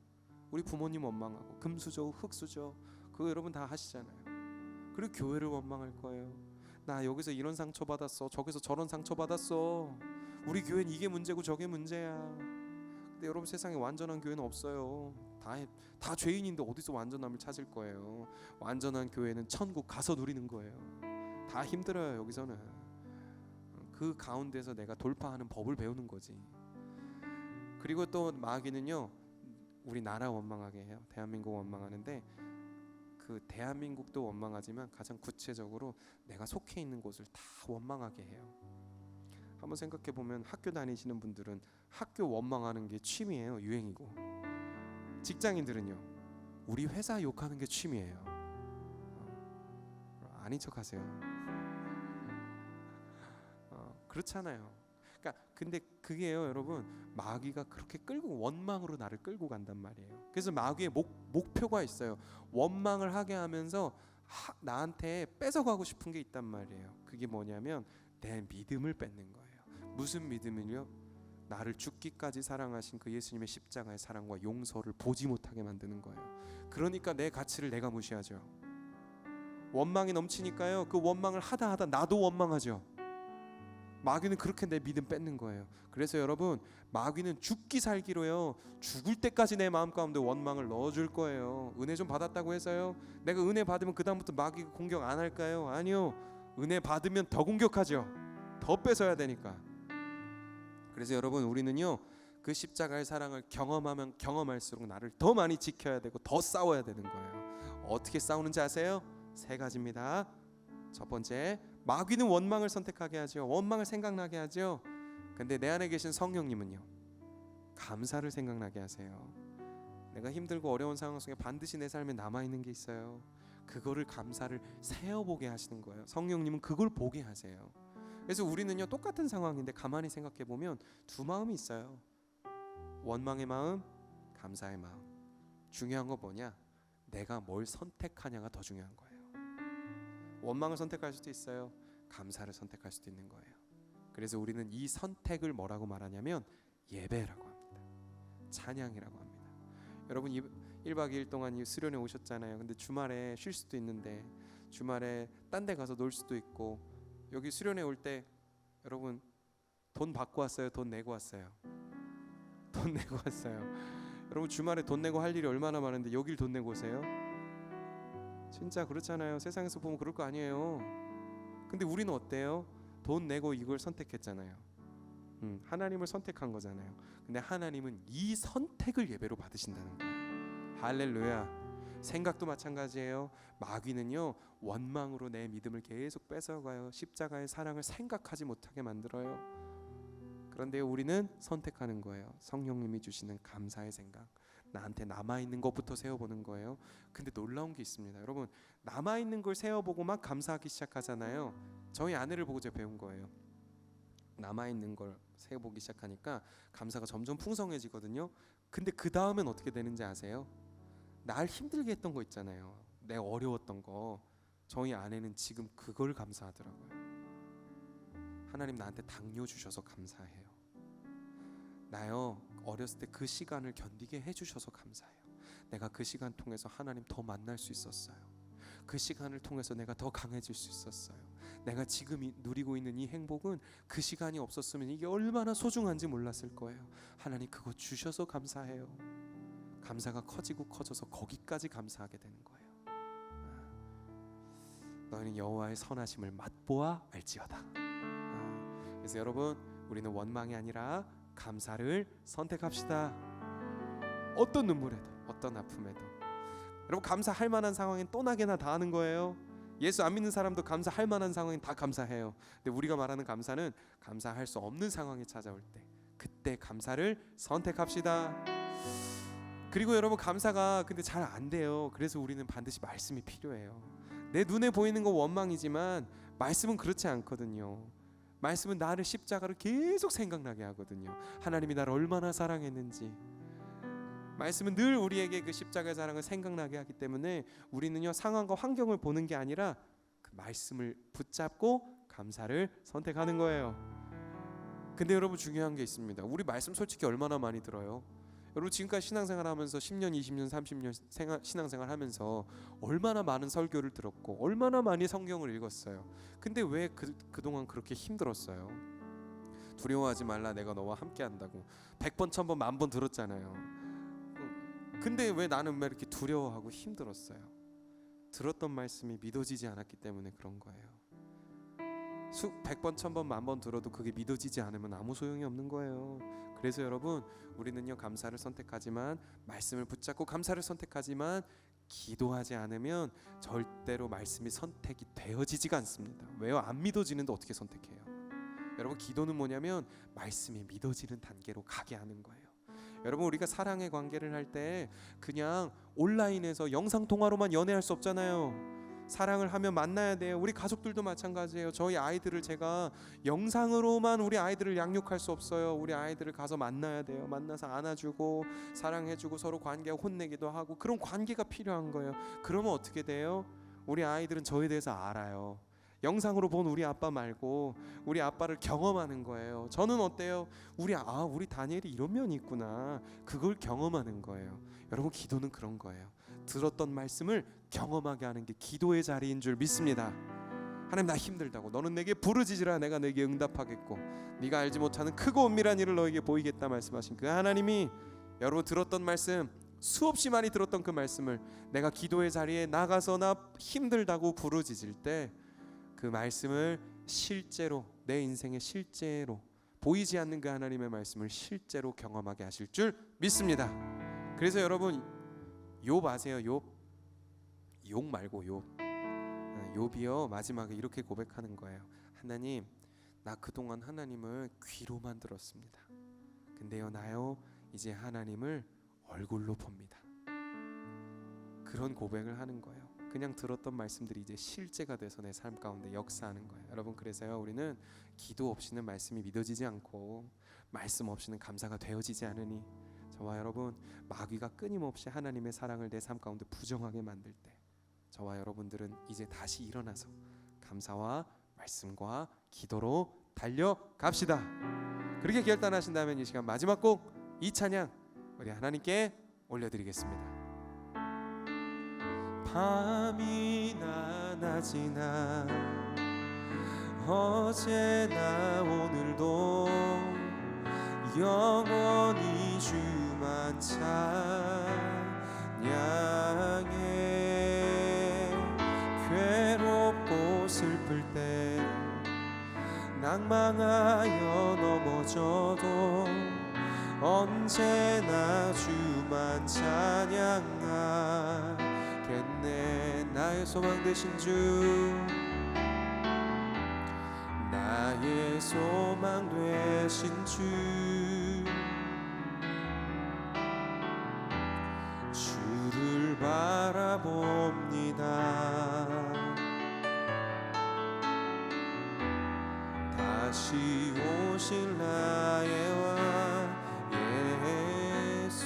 우리 부모님 원망하고, 금수저 흙수저 그거 여러분 다 하시잖아요. 그리고 교회를 원망할 거예요. 나 여기서 이런 상처 받았어, 저기서 저런 상처 받았어, 우리 교회는 이게 문제고 저게 문제야. 근데 여러분, 세상에 완전한 교회는 없어요. 다 죄인인데 어디서 완전함을 찾을 거예요? 완전한 교회는 천국 가서 누리는 거예요. 다 힘들어요. 여기서는 그 가운데서 내가 돌파하는 법을 배우는 거지. 그리고 또 마귀는요, 우리 나라 원망하게 해요. 대한민국 원망하는데, 그 대한민국도 원망하지만 가장 구체적으로 내가 속해 있는 곳을 다 원망하게 해요. 한번 생각해 보면, 학교 다니시는 분들은 학교 원망하는 게 취미예요. 유행이고. 직장인들은요, 우리 회사 욕하는 게 취미예요. 아닌 척하세요. 그렇잖아요. 그러니까 근데 그게요, 여러분, 마귀가 그렇게 끌고 원망으로 나를 끌고 간단 말이에요. 그래서 마귀의 목표가 있어요. 원망을 하게 하면서 나한테 뺏어가고 싶은 게 있단 말이에요. 그게 뭐냐면 내 믿음을 뺏는 거예요. 무슨 믿음을요? 나를 죽기까지 사랑하신 그 예수님의 십자가의 사랑과 용서를 보지 못하게 만드는 거예요. 그러니까 내 가치를 내가 무시하죠. 원망이 넘치니까요, 그 원망을 하다 나도 원망하죠. 마귀는 그렇게 내 믿음 뺏는 거예요. 그래서 여러분, 마귀는 죽기 살기로요, 죽을 때까지 내 마음 가운데 원망을 넣어줄 거예요. 은혜 좀 받았다고 해서요, 내가 은혜 받으면 그 다음부터 마귀가 공격 안 할까요? 아니요. 은혜 받으면 더 공격하죠. 더 뺏어야 되니까. 그래서 여러분, 우리는요, 그 십자가의 사랑을 경험하면 경험할수록 나를 더 많이 지켜야 되고 더 싸워야 되는 거예요. 어떻게 싸우는지 아세요? 3가지입니다. 첫 번째, 마귀는 원망을 선택하게 하죠. 원망을 생각나게 하죠. 근데 내 안에 계신 성령님은요, 감사를 생각나게 하세요. 내가 힘들고 어려운 상황 속에 반드시 내 삶에 남아있는 게 있어요. 그거를 감사를 세어보게 하시는 거예요. 성령님은 그걸 보게 하세요. 그래서 우리는요, 똑같은 상황인데 가만히 생각해 보면 두 마음이 있어요. 원망의 마음, 감사의 마음. 중요한 거 뭐냐? 내가 뭘 선택하냐가 더 중요한 거예요. 원망을 선택할 수도 있어요. 감사를 선택할 수도 있는 거예요. 그래서 우리는 이 선택을 뭐라고 말하냐면 예배라고 합니다. 찬양이라고 합니다. 여러분, 1박 2일 동안 이 수련회 오셨잖아요. 근데 주말에 쉴 수도 있는데, 주말에 딴 데 가서 놀 수도 있고, 여기 수련회 올 때 여러분 돈 받고 왔어요? 돈 내고 왔어요? 돈 내고 왔어요. 여러분, 주말에 돈 내고 할 일이 얼마나 많은데 여길 돈 내고 오세요? 진짜 그렇잖아요. 세상에서 보면 그럴 거 아니에요. 근데 우리는 어때요? 돈 내고 이걸 선택했잖아요. 하나님을 선택한 거잖아요. 근데 하나님은 이 선택을 예배로 받으신다는 거예요. 할렐루야. 생각도 마찬가지예요. 마귀는요, 원망으로 내 믿음을 계속 뺏어가요. 십자가의 사랑을 생각하지 못하게 만들어요. 그런데 우리는 선택하는 거예요. 성령님이 주시는 감사의 생각, 나한테 남아있는 것부터 세워보는 거예요. 근데 놀라운 게 있습니다. 여러분, 남아있는 걸 세워보고 막 감사하기 시작하잖아요. 저희 아내를 보고 제가 배운 거예요. 남아있는 걸 세워보기 시작하니까 감사가 점점 풍성해지거든요. 근데 그 다음엔 어떻게 되는지 아세요? 날 힘들게 했던 거 있잖아요. 내가 어려웠던 거. 저희 아내는 지금 그걸 감사하더라고요. 하나님 나한테 당뇨 주셔서 감사해요. 나요, 어렸을 때 그 시간을 견디게 해주셔서 감사해요. 내가 그 시간 통해서 하나님 더 만날 수 있었어요. 그 시간을 통해서 내가 더 강해질 수 있었어요. 내가 지금 누리고 있는 이 행복은 그 시간이 없었으면 이게 얼마나 소중한지 몰랐을 거예요. 하나님 그거 주셔서 감사해요. 감사가 커지고 커져서 거기까지 감사하게 되는 거예요. 너희는 여호와의 선하심을 맛보아 알지어다. 그래서 여러분, 우리는 원망이 아니라 감사를 선택합시다. 어떤 눈물에도, 어떤 아픔에도. 여러분, 감사할 만한 상황엔 또 나게나 다 하는 거예요. 예수 안 믿는 사람도 감사할 만한 상황엔 다 감사해요. 근데 우리가 말하는 감사는 감사할 수 없는 상황이 찾아올 때, 그때 감사를 선택합시다. 그리고 여러분, 감사가 근데 잘 안 돼요. 그래서 우리는 반드시 말씀이 필요해요. 내 눈에 보이는 건 원망이지만 말씀은 그렇지 않거든요. 말씀은 나를 십자가를 계속 생각나게 하거든요. 하나님이 나를 얼마나 사랑했는지. 말씀은 늘 우리에게 그 십자가의 사랑을 생각나게 하기 때문에 우리는요, 상황과 환경을 보는 게 아니라 그 말씀을 붙잡고 감사를 선택하는 거예요. 근데 여러분, 중요한 게 있습니다. 우리 말씀 솔직히 얼마나 많이 들어요? 여러분, 지금까지 신앙생활 하면서 10년, 20년, 30년 신앙생활 하면서 얼마나 많은 설교를 들었고 얼마나 많이 성경을 읽었어요. 근데 왜 그동안 그렇게 힘들었어요? 두려워하지 말라, 내가 너와 함께 한다고 100번, 1000번, 10,000번 들었잖아요. 근데 왜 나는 왜 이렇게 두려워하고 힘들었어요? 들었던 말씀이 믿어지지 않았기 때문에 그런 거예요. 100번, 1000번, 10,000번 들어도 그게 믿어지지 않으면 아무 소용이 없는 거예요. 그래서 여러분, 우리는요, 감사를 선택하지만, 말씀을 붙잡고 감사를 선택하지만, 기도하지 않으면 절대로 말씀이 선택이 되어지지가 않습니다. 왜요? 안 믿어지는데 어떻게 선택해요? 여러분, 기도는 뭐냐면 말씀이 믿어지는 단계로 가게 하는 거예요. 여러분, 우리가 사랑의 관계를 할 때 그냥 온라인에서 영상 통화로만 연애할 수 없잖아요. 사랑을 하며 만나야 돼요. 우리 가족들도 마찬가지예요. 저희 아이들을 제가 영상으로만 우리 아이들을 양육할 수 없어요. 우리 아이들을 가서 만나야 돼요. 만나서 안아주고 사랑해주고 서로 관계하고 혼내기도 하고, 그런 관계가 필요한 거예요. 그러면 어떻게 돼요? 우리 아이들은 저에 대해서 알아요. 영상으로 본 우리 아빠 말고 우리 아빠를 경험하는 거예요. 저는 어때요? 우리 다니엘이 이런 면이 있구나. 그걸 경험하는 거예요. 여러분, 기도는 그런 거예요. 들었던 말씀을 경험하게 하는 게 기도의 자리인 줄 믿습니다. 하나님, 나 힘들다고. 너는 내게 부르짖으라. 내가 내게 응답하겠고 네가 알지 못하는 크고 은밀한 일을 너에게 보이겠다 말씀하신 그 하나님이 여러분 들었던 말씀, 수없이 많이 들었던 그 말씀을 내가 기도의 자리에 나가서 나 힘들다고 부르짖을 때 그 말씀을 실제로 내 인생에 실제로 보이지 않는 그 하나님의 말씀을 실제로 경험하게 하실 줄 믿습니다. 그래서 여러분, 욥 아세요? 욥 말고 욥이요 마지막에 이렇게 고백하는 거예요. 하나님, 나 그동안 하나님을 귀로만 들었습니다. 근데요, 나요 이제 하나님을 얼굴로 봅니다. 그런 고백을 하는 거예요. 그냥 들었던 말씀들이 이제 실제가 돼서 내 삶 가운데 역사하는 거예요. 여러분, 그래서요 우리는 기도 없이는 말씀이 믿어지지 않고 말씀 없이는 감사가 되어지지 않으니, 저와 여러분, 마귀가 끊임없이 하나님의 사랑을 내 삶 가운데 부정하게 만들 때 저와 여러분들은 이제 다시 일어나서 감사와 말씀과 기도로 달려갑시다. 그렇게 결단하신다면 이 시간 마지막 곡, 이 찬양 우리 하나님께 올려드리겠습니다. 밤이나 낮이나 어제나 오늘도 영원히 주만 찬양해. 괴롭고 슬플 때 낭망하여 넘어져도 언제나 주만 찬양하겠네. 나의 소망 되신 주, 나의 소망 되신 주, 주를 바라봅니다. 다시 오실 나의 왕 예수,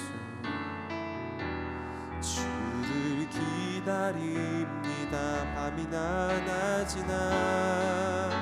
주를 기다립니다. 밤이나 낮이나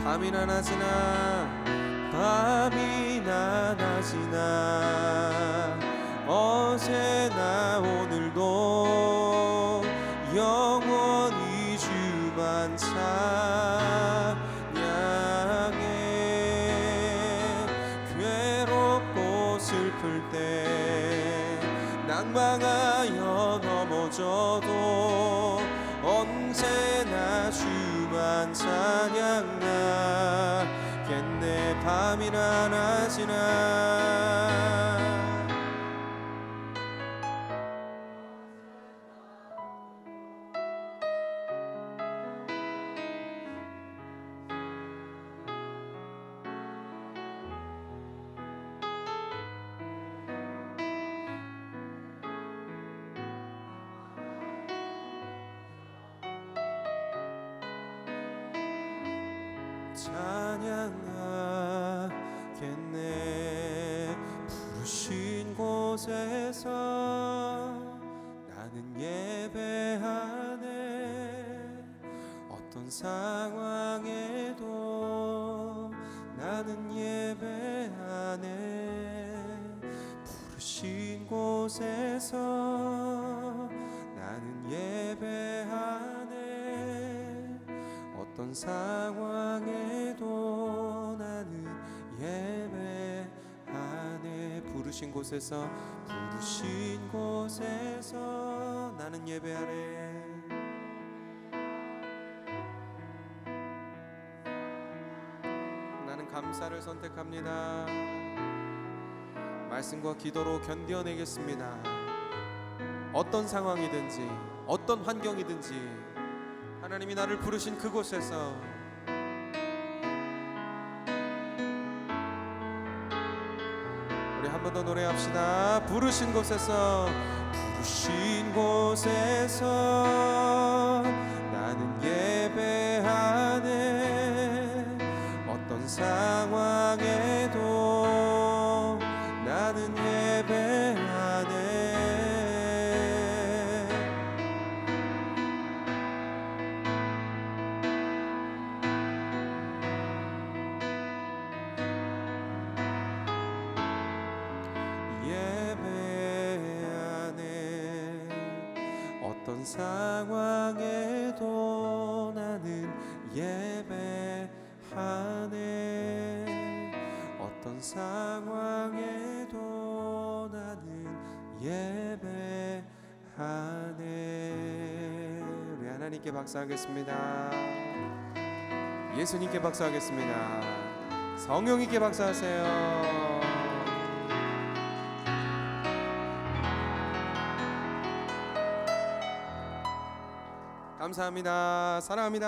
밤이나 낮이나 밤이나 낮이나 어제나 오늘도 영원히 주만 찬양해. 괴롭고 슬플 때 낭망하여 넘어져도 언제나 주만 찬양하겠네. 밤이나 낮이나 찬양하겠네. 부르신 곳에서 나는 예배하네. 어떤 상황에도 나는 예배하네. 부르신 곳에서 나는 예배하네. 어떤 상황에도 나는 예배하네. 부르신 곳에서 나는 예배하네. 감사를 선택합니다. 말씀과 기도로 견뎌내겠습니다. 어떤 상황이든지 어떤 환경이든지 하나님이 나를 부르신 그곳에서 우리 한 번 더 노래합시다. 부르신 곳에서 나는 예배하네. 어떤 상황에도 나는 예배하네. 어떤 상황에도 나는 예배하네. 어떤 상황에도 나는 예배하네. 우리 하나님께 박수하겠습니다. 예수님께 박수하겠습니다. 성령님께 박수하세요. 감사합니다. 사랑합니다.